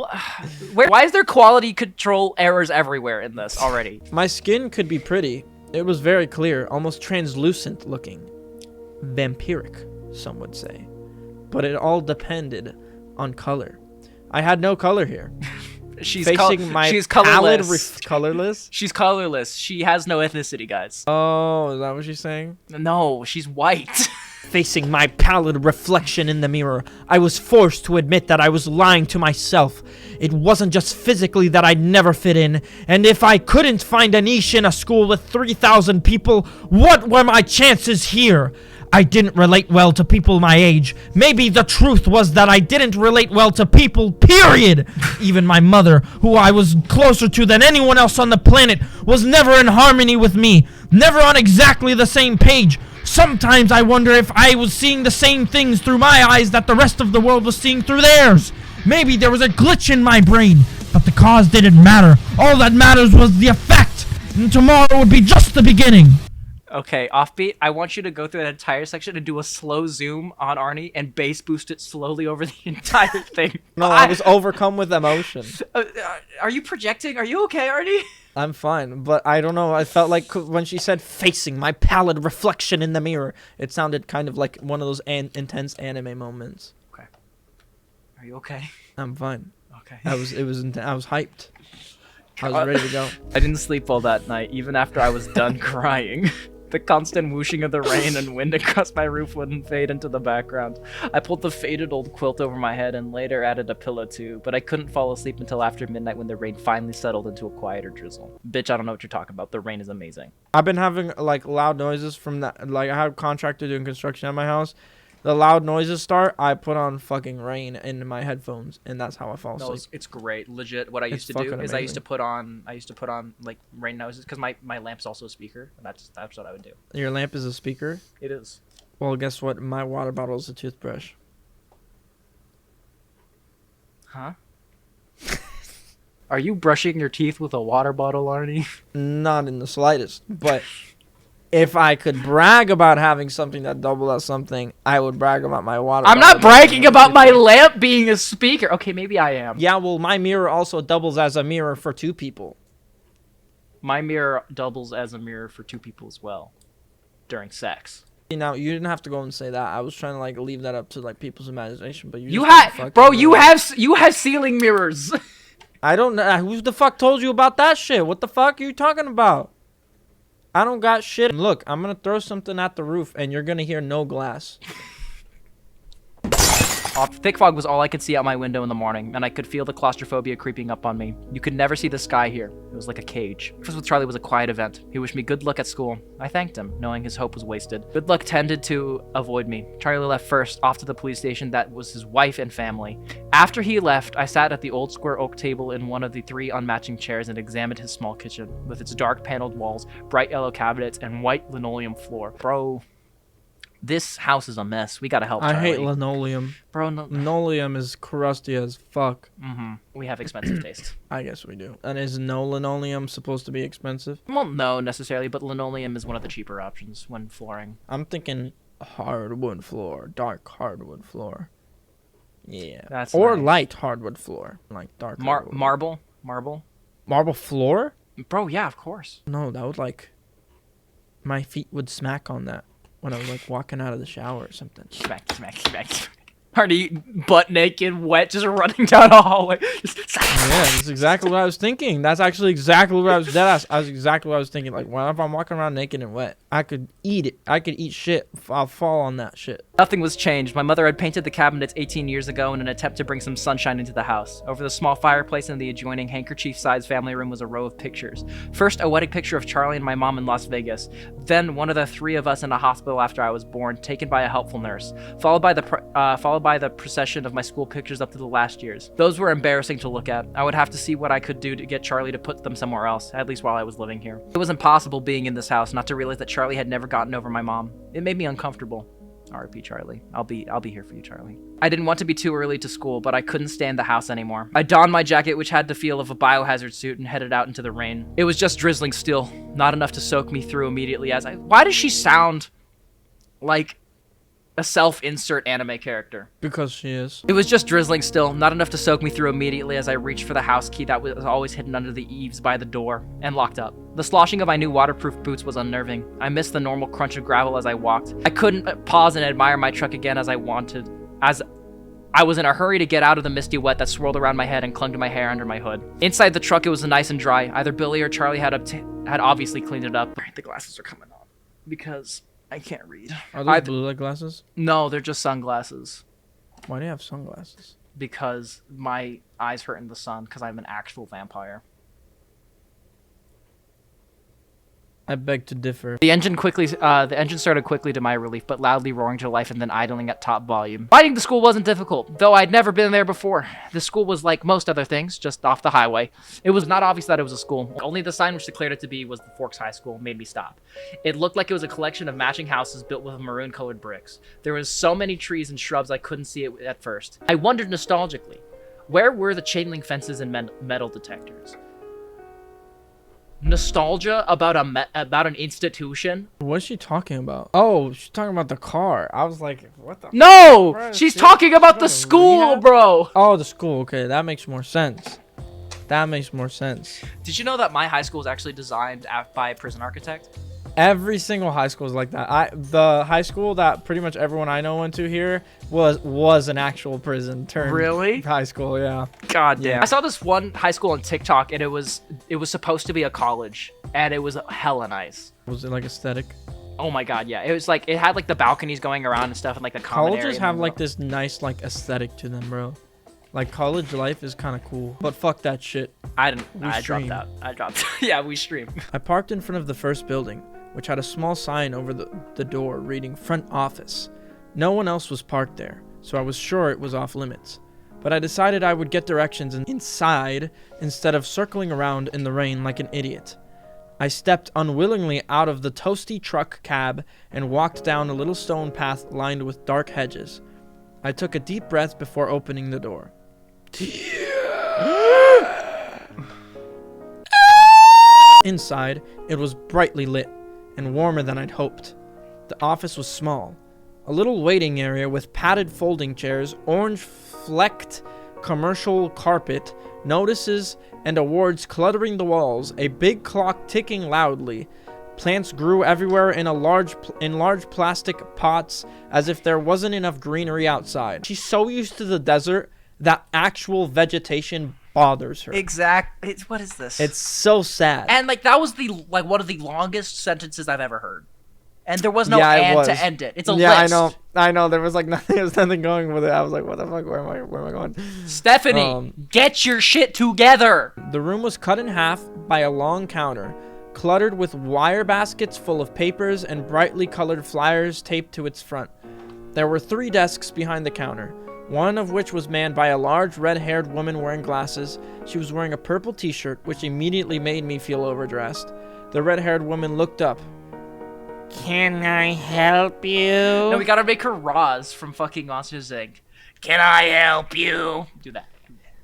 Why is there quality control errors everywhere in this already? My skin could be pretty. It was very clear, almost translucent looking. Vampiric, some would say. But it all depended on color. I had no color here. she's facing my she's pallid colorless. colorless. She's colorless. She has no ethnicity, guys. Oh, is that what she's saying? No, she's white. Facing my pallid reflection in the mirror, I was forced to admit that I was lying to myself. It wasn't just physically that I'd never fit in, and if I couldn't find a niche in a school with 3,000 people, what were my chances here? I didn't relate well to people my age. Maybe the truth was that I didn't relate well to people, period. Even my mother, who I was closer to than anyone else on the planet, was never in harmony with me, never on exactly the same page. Sometimes I wonder if I was seeing the same things through my eyes that the rest of the world was seeing through theirs. Maybe there was a glitch in my brain, but the cause didn't matter. All that matters was the effect, and tomorrow would be just the beginning. Okay, offbeat. I want you to go through that entire section and do a slow zoom on Arnie and bass boost it slowly over the entire thing. No, I was overcome with emotion. Are you projecting? Are you okay, Arnie? I'm fine, but I don't know. I felt like when she said facing my pallid reflection in the mirror, it sounded kind of like one of those intense anime moments. Okay. Are you okay? I'm fine. Okay. I was hyped. I was ready to go. I didn't sleep all that night, even after I was done crying. The constant whooshing of the rain and wind across my roof wouldn't fade into the background. I pulled the faded old quilt over my head and later added a pillow too, but I couldn't fall asleep until after midnight when the rain finally settled into a quieter drizzle. Bitch, I don't know what you're talking about. The rain is amazing. I've been having like loud noises from that. Like I have a contractor doing construction at my house. The loud noises start, I put on fucking rain in my headphones, and that's how I fall asleep. No, it's great. Legit, what I used to do is amazing. I used to put on like rain noises because my lamp's also a speaker. And that's what I would do. Your lamp is a speaker? It is. Well, guess what? My water bottle is a toothbrush. Huh? Are you brushing your teeth with a water bottle, Arnie? Not in the slightest, but if I could brag about having something that doubled as something, I would brag about my water I'm bottle. not bragging about my lamp being a speaker. Okay, maybe I am. Yeah, well, my mirror also doubles as a mirror for two people. My mirror doubles as a mirror for two people as well during sex. Now, you didn't have to go and say that. I was trying to like leave that up to like people's imagination, but You have ceiling mirrors. I don't know. Who the fuck told you about that shit? What the fuck are you talking about? I don't got shit. Look, I'm gonna throw something at the roof, and you're gonna hear no glass. Thick fog was all I could see out my window in the morning, and I could feel the claustrophobia creeping up on me. You could never see the sky here. It was like a cage. Breakfast with Charlie was a quiet event. He wished me good luck at school. I thanked him, knowing his hope was wasted. Good luck tended to avoid me. Charlie left first, off to the police station that was his wife and family. After he left, I sat at the old square oak table in one of the 3 unmatching chairs and examined his small kitchen, with its dark paneled walls, bright yellow cabinets, and white linoleum floor. Bro, this house is a mess. We gotta help Charlie. I hate linoleum. Bro, Linoleum is crusty as fuck. We have expensive taste. I guess we do. And is no linoleum supposed to be expensive? Well, no, necessarily, but linoleum is one of the cheaper options when flooring. I'm thinking hardwood floor, dark hardwood floor. Yeah. That's or nice. light hardwood floor, like dark hardwood. Marble? Marble floor? Bro, yeah, of course. No, that would like... My feet would smack on that when I was like walking out of the shower or something. Smack. Arnie, butt naked, wet, just running down a hallway. Yeah, that's exactly what I was thinking. That's actually exactly what I was deadass. I was exactly what I was thinking. Like, what if I'm walking around naked and wet? I could eat it. I could eat shit. I'll fall on that shit. Nothing was changed. My mother had painted the cabinets 18 years ago in an attempt to bring some sunshine into the house. Over the small fireplace in the adjoining handkerchief-sized family room was a row of pictures. First, a wedding picture of Charlie and my mom in Las Vegas. Then, one of the 3 of us in a hospital after I was born, taken by a helpful nurse. Followed by the procession of my school pictures up to the last years. Those were embarrassing to look at. I would have to see what I could do to get Charlie to put them somewhere else, at least while I was living here. It was impossible being in this house not to realize that Charlie had never gotten over my mom. It made me uncomfortable. R.I.P. Charlie. I'll be here for you, Charlie. I didn't want to be too early to school, but I couldn't stand the house anymore. I donned my jacket, which had the feel of a biohazard suit, and headed out into the rain. It was just drizzling still, not enough to soak me through immediately as I... Why does she sound like a self-insert anime character? Because she is. It was just drizzling still, not enough to soak me through immediately as I reached for the house key that was always hidden under the eaves by the door, and locked up. The sloshing of my new waterproof boots was unnerving. I missed the normal crunch of gravel as I walked. I couldn't pause and admire my truck again as I wanted. I was in a hurry to get out of the misty wet that swirled around my head and clung to my hair under my hood. Inside the truck, it was nice and dry. Either Billy or Charlie had obviously cleaned it up. The glasses are coming on because I can't read. Are those blue light glasses? No, they're just sunglasses. Why do you have sunglasses? Because my eyes hurt in the sun because I'm an actual vampire. I beg to differ. The engine started quickly to my relief, but loudly roaring to life and then idling at top volume. Finding the school wasn't difficult, though I'd never been there before. The school was like most other things, just off the highway. It was not obvious that it was a school. Only the sign which declared it to be was the Forks High School made me stop. It looked like it was a collection of matching houses built with maroon-colored bricks. There was so many trees and shrubs I couldn't see it at first. I wondered nostalgically, where were the chain link fences and metal detectors? Nostalgia about an institution? What's she talking about? Oh, she's talking about the car. I was like, what the? No! Bruh, She's talking about the school, rehab? bro! Oh, the school. Okay, that makes more sense. That makes more sense. Did you know that my high school was actually designed by a prison architect? Every single high school is like that. The high school that pretty much everyone I know went to here was an actual prison turned Really? high school. Yeah. God damn. Yeah. I saw this one high school on TikTok, and it was supposed to be a college, and it was hella nice. Was it like aesthetic? Oh my god, yeah. It was like, it had like the balconies going around and stuff, and like the common area Colleges in the have like middle. this nice like aesthetic to them, bro. Like college life is kind of cool, but fuck that shit. I didn't. We I stream. dropped out. I dropped. Yeah, we stream. I parked in front of the first building, which had a small sign over the door reading front office. No one else was parked there, so I was sure it was off limits. But I decided I would get directions inside instead of circling around in the rain like an idiot. I stepped unwillingly out of the toasty truck cab and walked down a little stone path lined with dark hedges. I took a deep breath before opening the door. Inside, it was brightly lit and warmer than I'd hoped. The office was small. A little waiting area with padded folding chairs, orange flecked commercial carpet, notices and awards cluttering the walls, a big clock ticking loudly. Plants grew everywhere in large plastic pots as if there wasn't enough greenery outside. She's so used to the desert that actual vegetation bothers her. What is this? It's so sad. And like that was one of the longest sentences I've ever heard. And there was no Yeah, it and was. to end it. It's a Yeah, list. I know. There was like nothing. There was nothing going with it. I was like, what the fuck? Where am I going? Stephanie, get your shit together. The room was cut in half by a long counter, cluttered with wire baskets full of papers and brightly colored flyers taped to its front. There were 3 desks behind the counter, one of which was manned by a large red-haired woman wearing glasses. She was wearing a purple t-shirt, which immediately made me feel overdressed. The red-haired woman looked up. Can I help you? No, we gotta make her Roz from fucking Monsters Inc. Can I help you? Do that.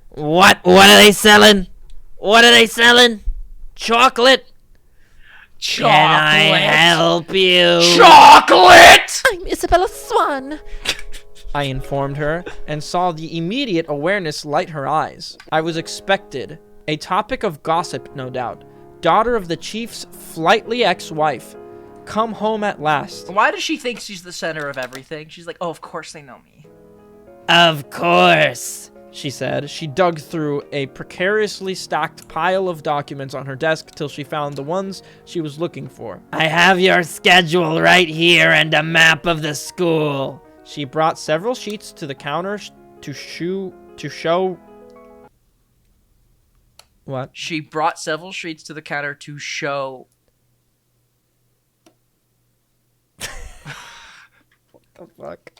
What are they selling? What are they selling? Chocolate? Chocolate. Can I help you? Chocolate! I'm Isabella Swan. I informed her, and saw the immediate awareness light her eyes. I was expected. A topic of gossip, no doubt. Daughter of the chief's flightly ex-wife. Come home at last. Why does she think she's the center of everything? She's like, oh, of course they know me. Of course. She said. She dug through a precariously stacked pile of documents on her desk till she found the ones she was looking for. I have your schedule right here and a map of the school. She brought several sheets to the counter to show... What? She brought several sheets to the counter to show... What the fuck?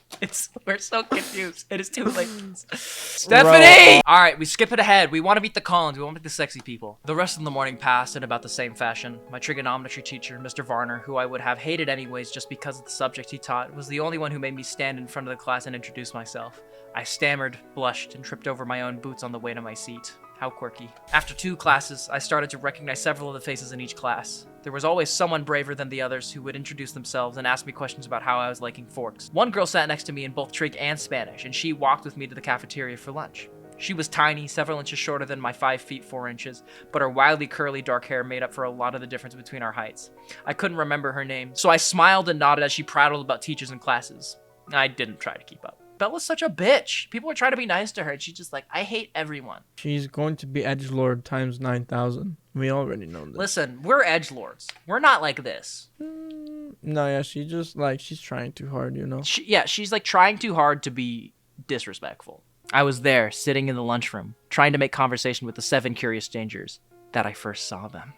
We're so confused. It is too late. Stephanie! Alright, we skip it ahead. We want to meet the Collins. We want to meet the sexy people. The rest of the morning passed in about the same fashion. My trigonometry teacher, Mr. Varner, who I would have hated anyways just because of the subject he taught, was the only one who made me stand in front of the class and introduce myself. I stammered, blushed, and tripped over my own boots on the way to my seat. How quirky. After 2 classes, I started to recognize several of the faces in each class. There was always someone braver than the others who would introduce themselves and ask me questions about how I was liking forks. One girl sat next to me in both Trig and Spanish, and she walked with me to the cafeteria for lunch. She was tiny, several inches shorter than my 5 feet 4 inches, but her wildly curly dark hair made up for a lot of the difference between our heights. I couldn't remember her name, so I smiled and nodded as she prattled about teachers and classes. I didn't try to keep up. Bella's such a bitch. People are trying to be nice to her, and she's just like, I hate everyone. She's going to be edgelord times 9,000. We already know this. Listen, we're edgelords. We're not like this. No, yeah, she just like she's trying too hard, you know. She's like trying too hard to be disrespectful. I was there, sitting in the lunchroom, trying to make conversation with the 7 curious strangers that I first saw them.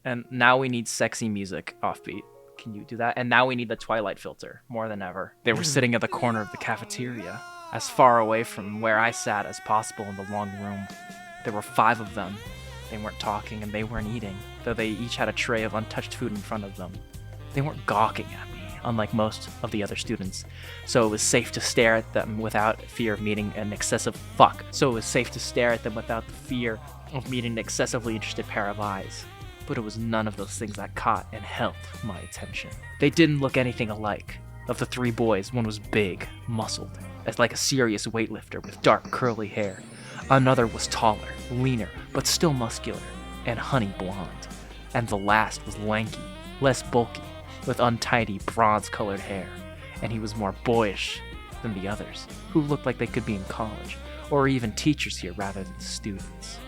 And now we need sexy music offbeat. Can you do that? And now we need the Twilight filter more than ever. They were sitting at the corner of the cafeteria, as far away from where I sat as possible in the long room. There were 5 of them. They weren't talking and they weren't eating, though they each had a tray of untouched food in front of them. They weren't gawking at me, unlike most of the other students, so it was safe to stare at them without fear of meeting an excessive excessively interested pair of eyes. But it was none of those things that caught and held my attention. They didn't look anything alike. Of the 3 boys, one was big, muscled, as like a serious weightlifter with dark curly hair. Another was taller, leaner, but still muscular, and honey blonde. And the last was lanky, less bulky, with untidy bronze-colored hair. And he was more boyish than the others, who looked like they could be in college, or even teachers here rather than students.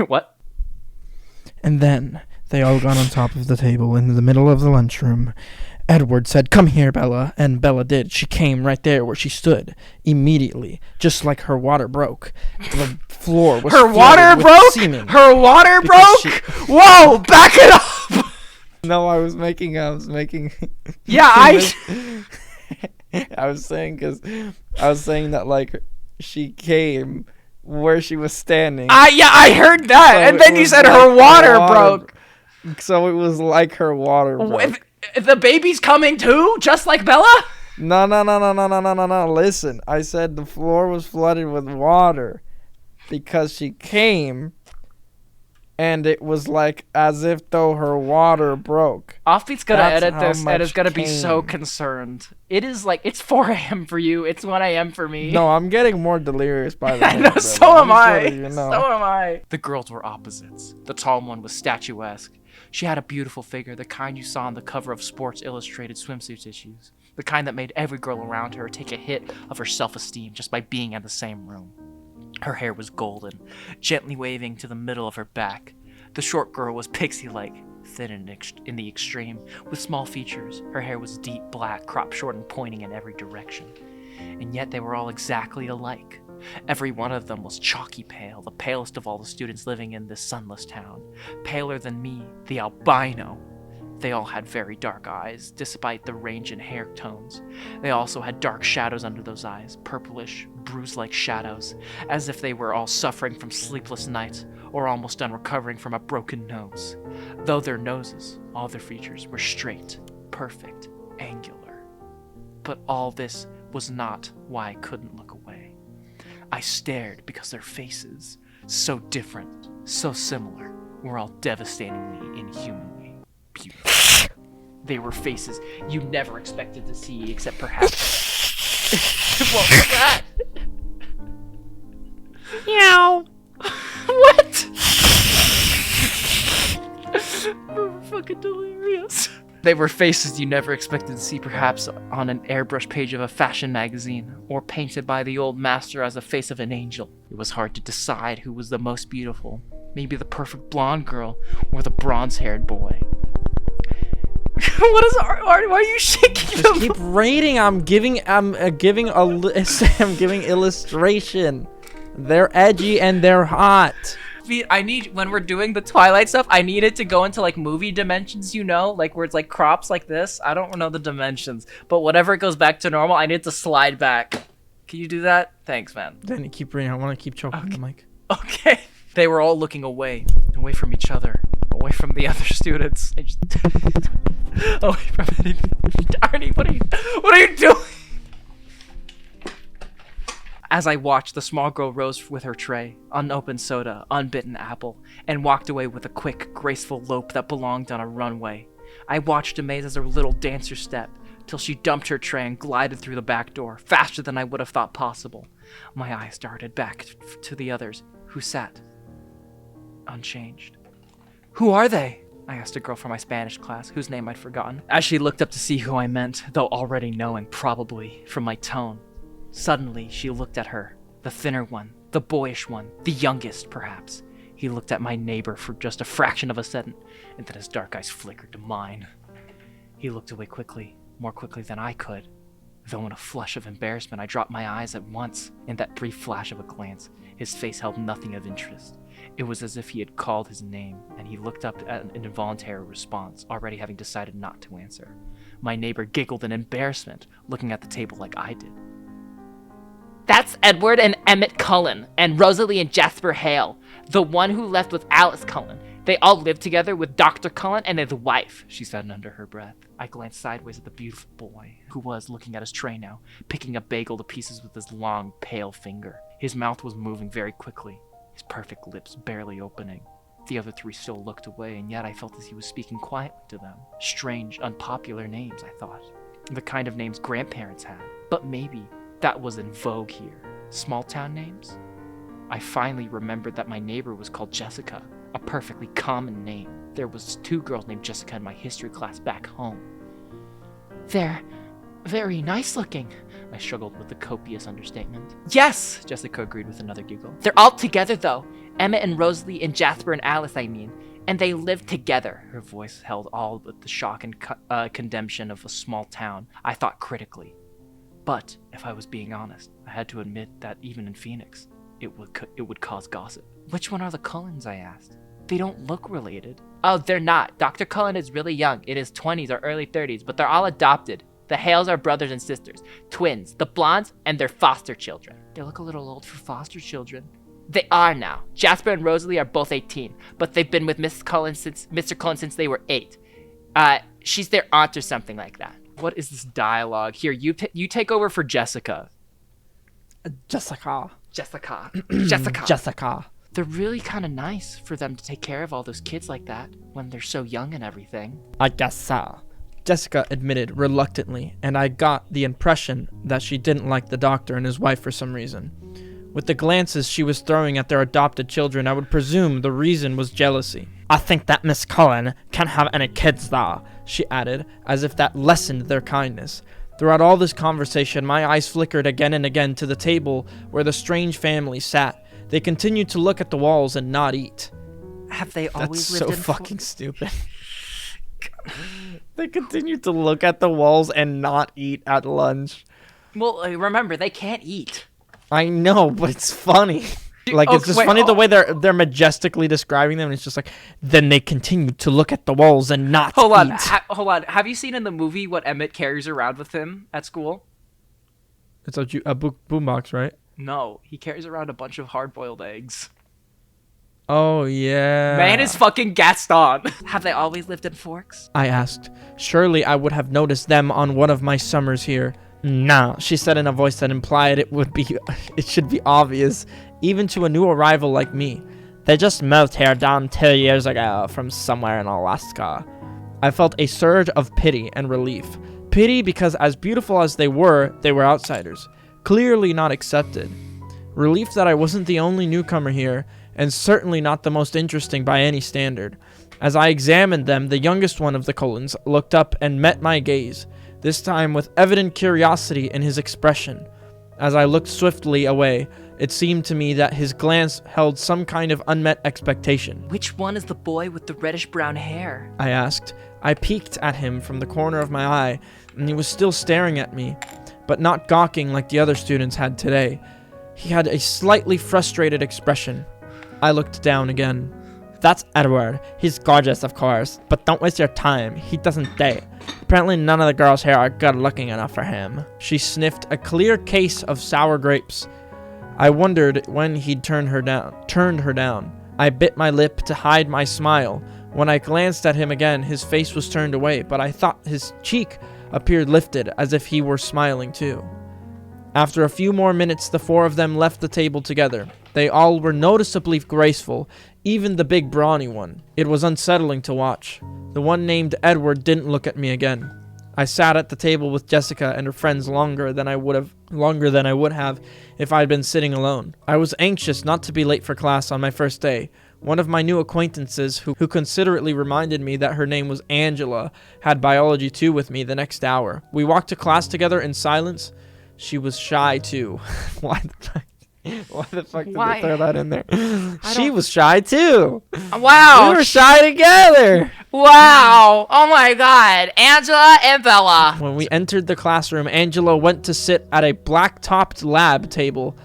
What? And then they all got on top of the table in the middle of the lunchroom. Edward said, "Come here, Bella," and Bella did. She came right there where she stood, immediately, just like her water broke. The floor was Her water broke? Semen. Her water broke? Whoa, back it up! No, I was making. Yeah, I was saying that like she came where she was standing. I heard that, So and then it you was said like her water broke. So it was like her water broke. The baby's coming too, just like Bella? No. Listen, I said the floor was flooded with water because she came, and it was like as if though her water broke. Offbeat's gonna That's edit how this and is gonna much be so came. concerned. It is like, it's 4 a.m. for you, it's 1 a.m. for me. No, I'm getting more delirious by the I minute, know, brother. so am I'm just I. letting you know. So am I. The girls were opposites. The tall one was statuesque. She had a beautiful figure, the kind you saw on the cover of Sports Illustrated swimsuit issues. The kind that made every girl around her take a hit of her self-esteem just by being in the same room. Her hair was golden, gently waving to the middle of her back. The short girl was pixie-like, thin in the extreme, with small features. Her hair was deep black, cropped short and pointing in every direction. And yet they were all exactly alike. Every one of them was chalky pale, the palest of all the students living in this sunless town. Paler than me, the albino. They all had very dark eyes, despite the range in hair tones. They also had dark shadows under those eyes, purplish, bruise-like shadows, as if they were all suffering from sleepless nights, or almost done recovering from a broken nose. Though their noses, all their features, were straight, perfect, angular. But all this was not why I couldn't look away. I stared because their faces, so different, so similar, were all devastatingly, inhumanly beautiful. They were faces you never expected to see, except perhaps... What was that? Meow. What? We're fucking delirious. They were faces you never expected to see, perhaps on an airbrush page of a fashion magazine, or painted by the old master as the face of an angel. It was hard to decide who was the most beautiful. Maybe the perfect blonde girl, or the bronze-haired boy. What is Why are you shaking? Just keep reading. I'm giving illustration. They're edgy and they're hot. I need, when we're doing the Twilight stuff, I need it to go into like movie dimensions, you know, like where it's like crops like this. I don't know the dimensions, but whatever it goes back to normal, I need it to slide back. Can you do that? Thanks, man. Danny, keep reading. I want to keep choking the mic. Okay. They were all looking away from each other, away from the other students. I just away from anything. Arnie, what are you doing? As I watched, the small girl rose with her tray, unopened soda, unbitten apple, and walked away with a quick, graceful lope that belonged on a runway. I watched amazed as her little dancer stepped, till she dumped her tray and glided through the back door, faster than I would have thought possible. My eyes darted back to the others, who sat unchanged. Who are they? I asked a girl from my Spanish class, whose name I'd forgotten, as she looked up to see who I meant, though already knowing, probably, from my tone. Suddenly, she looked at her, the thinner one, the boyish one, the youngest, perhaps. He looked at my neighbor for just a fraction of a second, and then his dark eyes flickered to mine. He looked away quickly, more quickly than I could. Though in a flush of embarrassment, I dropped my eyes at once. In that brief flash of a glance, his face held nothing of interest. It was as if he had called his name, and he looked up at an involuntary response, already having decided not to answer. My neighbor giggled in embarrassment, looking at the table like I did. That's Edward and Emmett Cullen, and Rosalie and Jasper Hale, the one who left with Alice Cullen. They all live together with Dr. Cullen and his wife, she said under her breath. I glanced sideways at the beautiful boy, who was looking at his tray now, picking a bagel to pieces with his long, pale finger. His mouth was moving very quickly, his perfect lips barely opening. The other three still looked away, and yet I felt as he was speaking quietly to them. Strange, unpopular names, I thought. The kind of names grandparents had. But maybe that was in vogue here. Small town names? I finally remembered that my neighbor was called Jessica, a perfectly common name. There was 2 girls named Jessica in my history class back home. They're very nice looking, I struggled with a copious understatement. Yes, Jessica agreed with another giggle. They're all together though. Emmett and Rosalie and Jasper and Alice, I mean. And they live together. Her voice held all but the shock and condemnation of a small town. I thought critically. But if I was being honest, I had to admit that even in Phoenix, it would cause gossip. Which one are the Cullens, I asked. They don't look related. Oh, they're not. Dr. Cullen is really young, in his 20s or early 30s, but they're all adopted. The Hales are brothers and sisters, twins, the Blondes, and their foster children. They look a little old for foster children. They are now. Jasper and Rosalie are both 18, but they've been with Mr. Cullen since they were 8. She's their aunt or something like that. What is this dialogue? Here, you take over for Jessica. Jessica. They're really kind of nice for them to take care of all those kids like that when they're so young and everything. I guess so. Jessica admitted reluctantly, and I got the impression that she didn't like the doctor and his wife for some reason. With the glances she was throwing at their adopted children, I would presume the reason was jealousy. I think that Miss Cullen can't have any kids though, she added, as if that lessened their kindness. Throughout all this conversation, my eyes flickered again and again to the table where the strange family sat. They continued to look at the walls and not eat. Have they always lived in That's so fucking stupid. They continued to look at the walls and not eat at lunch. Well, remember, they can't eat. I know, but it's funny. Like, it's just funny the way they're majestically describing them, and it's just like, then they continued to look at the walls and not eat. Hold on. Have you seen in the movie what Emmett carries around with him at school? It's a boombox, right? No, he carries around a bunch of hard-boiled eggs. Oh, yeah. Man is fucking Gaston. Have they always lived in Forks? I asked. Surely I would have noticed them on one of my summers here. Nah, she said in a voice that implied it should be obvious, even to a new arrival like me. They just moved here down 2 years ago from somewhere in Alaska. I felt a surge of pity and relief. Pity because as beautiful as they were outsiders, clearly not accepted. Relief that I wasn't the only newcomer here, and certainly not the most interesting by any standard. As I examined them, the youngest one of the Cullens looked up and met my gaze, this time with evident curiosity in his expression. As I looked swiftly away, it seemed to me that his glance held some kind of unmet expectation. Which one is the boy with the reddish-brown hair? I asked. I peeked at him from the corner of my eye, and he was still staring at me, but not gawking like the other students had today. He had a slightly frustrated expression. I looked down again. That's Edward. He's gorgeous, of course, but don't waste your time. He doesn't date. Apparently none of the girls here are good looking enough for him. She sniffed a clear case of sour grapes. I wondered when he'd turned her down. I bit my lip to hide my smile. When I glanced at him again, his face was turned away, but I thought his cheek appeared lifted, as if he were smiling too. After a few more minutes, the 4 of them left the table together. They all were noticeably graceful, even the big brawny one. It was unsettling to watch. The one named Edward didn't look at me again. I sat at the table with Jessica and her friends longer than I would have if I'd been sitting alone. I was anxious not to be late for class on my first day. One of my new acquaintances, who considerately reminded me that her name was Angela, had biology 2 with me the next hour. We walked to class together in silence. She was shy too. Why the fuck did they throw that in there? She was shy too. Wow. We were shy together. Wow. Oh my god. Angela and Bella. When we entered the classroom, Angela went to sit at a black-topped lab table,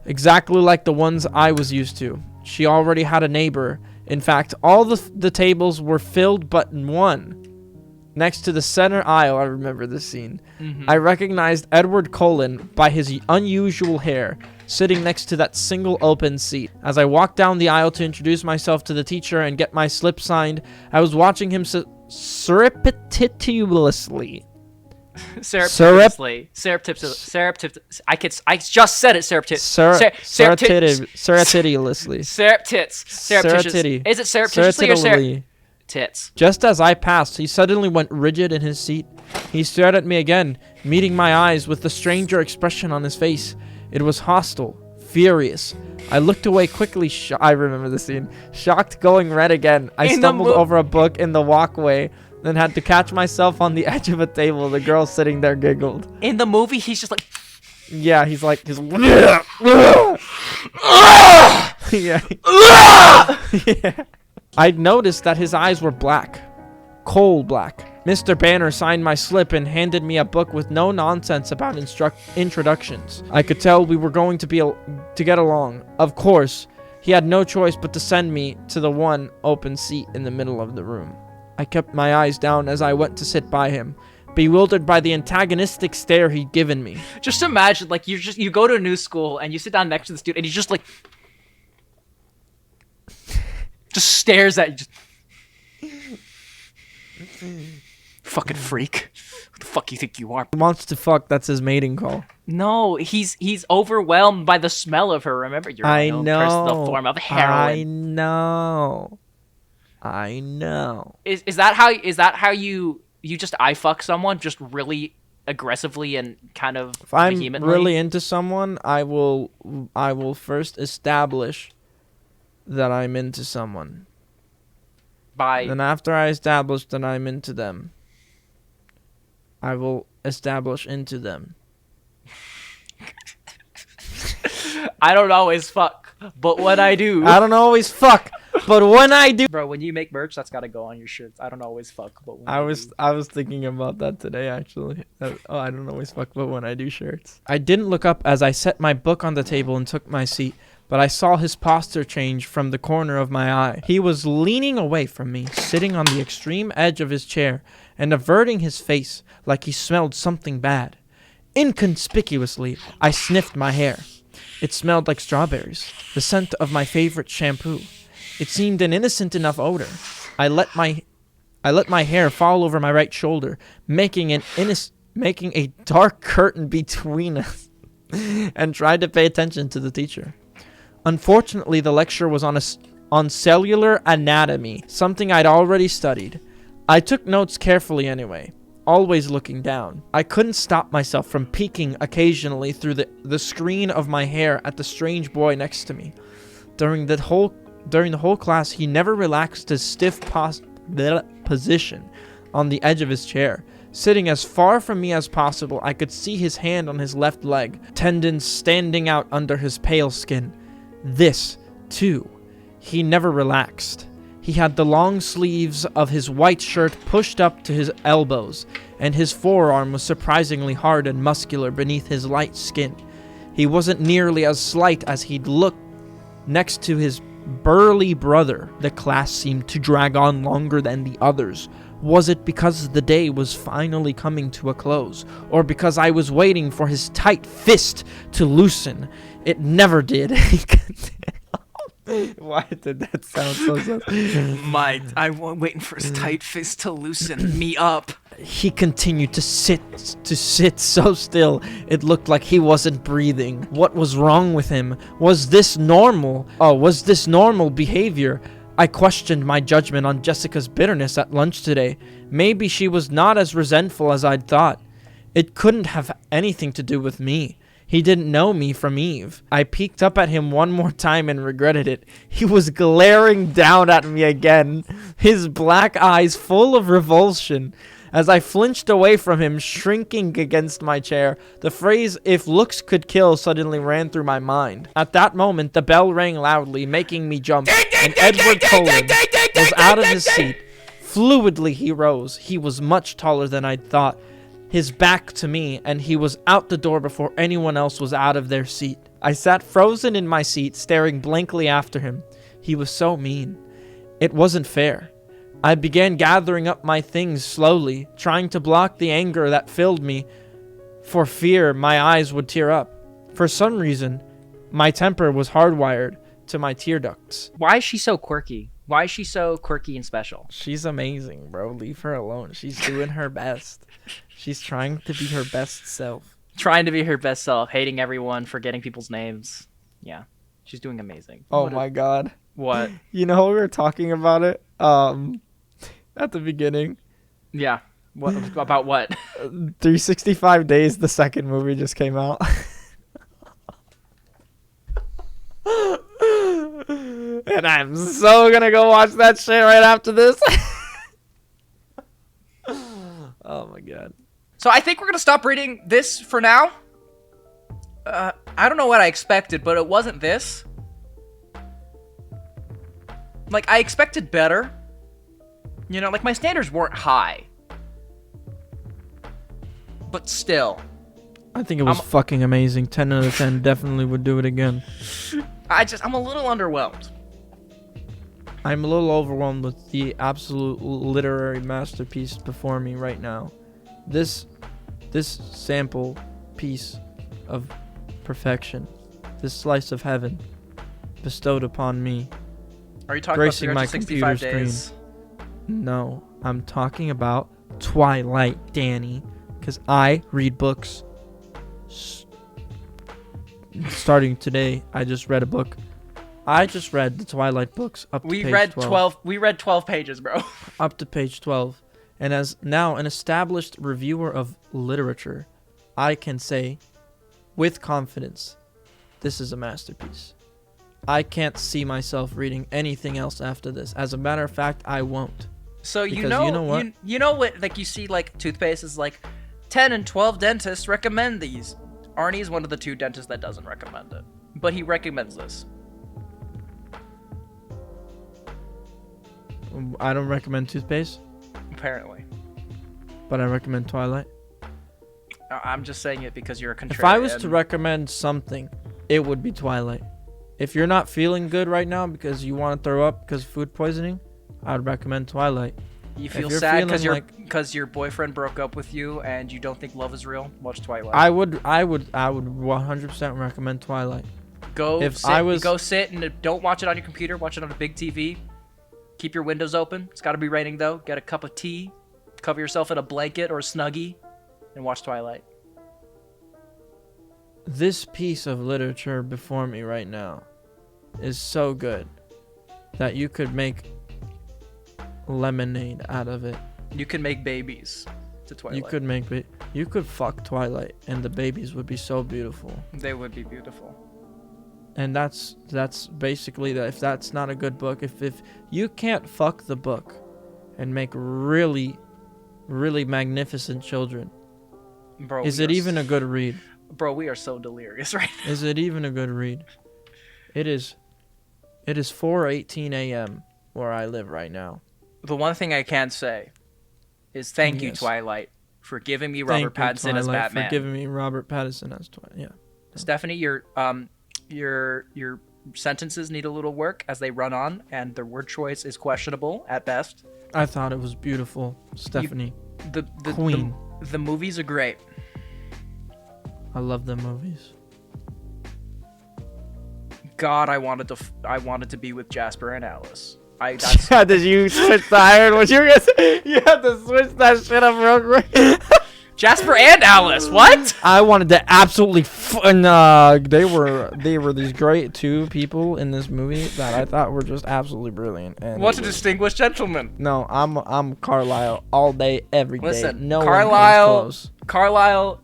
exactly like the ones I was used to. She already had a neighbor. In fact, all the tables were filled but one. Next to the center aisle, I remember this scene. I recognized Edward Cullen by his unusual hair, sitting next to that single open seat. As I walked down the aisle to introduce myself to the teacher and get my slip signed, I was watching him surreptitiously. Surreptitiously. I just said it. Surreptitiously. Surreptitiously. Is it surreptitiously or tits? Just as I passed, he suddenly went rigid in his seat. He stared at me again, meeting my eyes with the stranger expression on his face. It was hostile, furious. I looked away quickly. I remember the scene. Shocked, going red again. I stumbled over a book in the walkway, then had to catch myself on the edge of a table. The girl sitting there giggled. In the movie, he's just like... Yeah, he's like... yeah. Yeah. I'd noticed that his eyes were black. Coal black. Mr. Banner signed my slip and handed me a book with no nonsense about introductions. I could tell we were going to get along. Of course, he had no choice but to send me to the one open seat in the middle of the room. I kept my eyes down as I went to sit by him, bewildered by the antagonistic stare he'd given me. Just imagine, like, you go to a new school and you sit down next to this dude and he's just like... just stares at you. Fucking freak. Who the fuck you think you are? He wants to fuck, that's his mating call. No, he's overwhelmed by the smell of her. Remember, you're in personal form of heroin. I know. Is that how you just eye fuck someone just really aggressively and kind of if I'm vehemently? really into someone, I will first establish that I'm into someone. And after I establish that I'm into them, I will establish into them. I don't always fuck, but when I do... I don't always fuck, but when I do... Bro, when you make merch, that's gotta go on your shirts. I don't always fuck, but when I was thinking about that today, actually. I don't always fuck, but when I do shirts. I didn't look up as I set my book on the table and took my seat, but I saw his posture change from the corner of my eye. He was leaning away from me, sitting on the extreme edge of his chair, and averting his face like he smelled something bad. Inconspicuously, I sniffed my hair. It smelled like strawberries, the scent of my favorite shampoo. It seemed an innocent enough odor. I let my hair fall over my right shoulder, making a dark curtain between us, and tried to pay attention to the teacher. Unfortunately, the lecture was on cellular anatomy, something I'd already studied. I took notes carefully anyway, always looking down. I couldn't stop myself from peeking occasionally through the screen of my hair at the strange boy next to me. During the whole class, he never relaxed his stiff position on the edge of his chair. Sitting as far from me as possible, I could see his hand on his left leg, tendons standing out under his pale skin. This, too, he never relaxed. He had the long sleeves of his white shirt pushed up to his elbows, and his forearm was surprisingly hard and muscular beneath his light skin. He wasn't nearly as slight as he'd looked next to his burly brother. The class seemed to drag on longer than the others. Was it because the day was finally coming to a close, or because I was waiting for his tight fist to loosen? It never did. Why did that sound so I'm waiting for his tight fist to loosen me up. He continued to sit so still, it looked like he wasn't breathing. What was wrong with him? Was this normal? Was this normal behavior? I questioned my judgment on Jessica's bitterness at lunch today. Maybe she was not as resentful as I'd thought. It couldn't have anything to do with me. He didn't know me from Eve. I peeked up at him one more time and regretted it. He was glaring down at me again, his black eyes full of revulsion. As I flinched away from him, shrinking against my chair, the phrase, "if looks could kill," suddenly ran through my mind. At that moment, the bell rang loudly, making me jump, and Edward Cullen was out of his seat. Fluidly he rose. He was much taller than I'd thought, his back to me, and he was out the door before anyone else was out of their seat. I sat frozen in my seat, staring blankly after him. He was so mean. It wasn't fair. I began gathering up my things slowly, trying to block the anger that filled me, for fear my eyes would tear up. For some reason, my temper was hardwired to my tear ducts. Why is she so quirky? Why is she so quirky and special? She's amazing, bro. Leave her alone. She's doing her best. She's trying to be her best self. Trying to be her best self, hating everyone, forgetting people's names. Yeah, she's doing amazing. Oh my god. What? You know, we were talking about it at the beginning. Yeah. What about what? 365 Days, the second movie just came out. And I'm so gonna go watch that shit right after this. Oh my god. So I think we're gonna stop reading this for now. I don't know what I expected, but it wasn't this. Like, I expected better. You know, like, my standards weren't high. But still. I think it was fucking amazing. 10 out of 10. Definitely would do it again. I'm a little underwhelmed. I'm a little overwhelmed with the absolute literary masterpiece before me right now. This sample piece of perfection, this slice of heaven bestowed upon me, Are you talking gracing about my 365 computer days? screen. No, I'm talking about Twilight, Danny, because I read books. Starting today, I just read a book. I just read the Twilight books up to page 12. We read 12 pages, bro. Up to page 12. And as now an established reviewer of literature, I can say with confidence, this is a masterpiece. I can't see myself reading anything else after this. As a matter of fact, I won't. So Because you know what? You know what, like, you see, like, toothpaste is like 10 and 12 dentists recommend these. Arnie's one of the 2 dentists that doesn't recommend it, but he recommends this. I don't recommend toothpaste, Apparently. but I recommend Twilight. I'm just saying it because you're a contrarian. If I was to recommend something, it would be Twilight. If you're not feeling good right now because you want to throw up because of food poisoning, I'd recommend Twilight. You feel you're sad feeling because your boyfriend broke up with you and you don't think love is real? Watch Twilight. I would 100% recommend Twilight. Go sit and don't watch it on your computer. Watch it on a big TV. Keep your windows open. It's got to be raining though. Get a cup of tea. Cover yourself in a blanket or a Snuggie, and watch Twilight. This piece of literature before me right now is so good that you could make lemonade out of it. You can make babies to Twilight. You could fuck Twilight and the babies would be so beautiful. They would be beautiful. And that's basically that. If that's not a good book, if you can't fuck the book and make really, really magnificent children, Bro, is it even a good read? Bro, we are so delirious right now. Is it even a good read? It is 4:18 a.m. where I live right now. The one thing I can say is thank you, Yes. Twilight, for giving me Robert Pattinson as Twilight, Batman. for giving me Robert Pattinson as Twilight. Yeah. Stephanie, your sentences need a little work as they run on, and their word choice is questionable at best. I thought it was beautiful, Stephanie. The Queen. The movies are great. I love the movies. God, I wanted to be with Jasper and Alice. Did you switch the iron? What you were gonna say? You had to switch that shit up real quick. Jasper and Alice. What? I wanted to absolutely they were these great 2 people in this movie that I thought were just absolutely brilliant. And What a distinguished gentleman. No, I'm Carlisle all day, every day. Listen, No Carlisle, one comes close. Carlisle,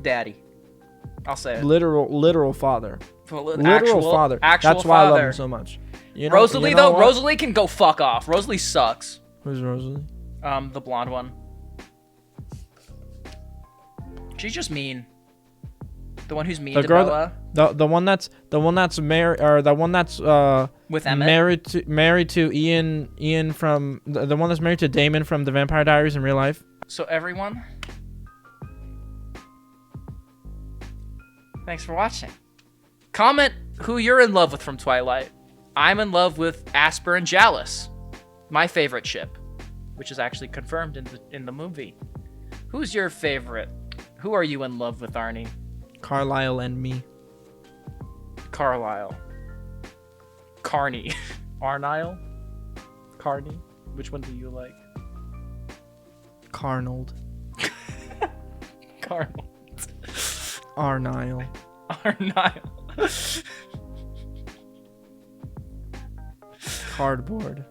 Daddy. I'll say it. Literal father. Literal Actual father. Actual That's why I love father. him so much. You know, Rosalie, you know though, what? Rosalie can go fuck off. Rosalie sucks. Who's Rosalie? The blonde one. She's just mean. The one who's mean The to girl, Bella. the one that's married, or the one that's With Emmett? married to Ian from the one that's married to Damon from the Vampire Diaries in real life. So everyone, thanks for watching. Comment who you're in love with from Twilight. I'm in love with Asper and Jalis, my favorite ship, which is actually confirmed in the movie. Who's your favorite? Who are you in love with, Arnie? Carlisle and me. Carlisle. Carney. Arnile? Carney? Which one do you like? Carnold. Carnal. Arnile. Arnile. Cardboard.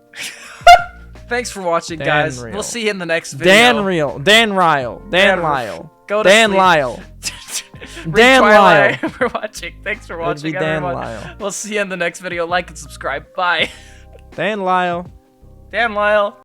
Thanks for watching, Dan guys. Real. We'll see you in the next video. Dan Real. Dan Ryle. Dan Lyle. Go to Dan sleep. Lyle. Read Dan Twilight Lyle. for watching. Thanks for It'd watching, be Dan everyone. Lyle. We'll see you in the next video. Like and subscribe. Bye. Dan Lyle. Dan Lyle.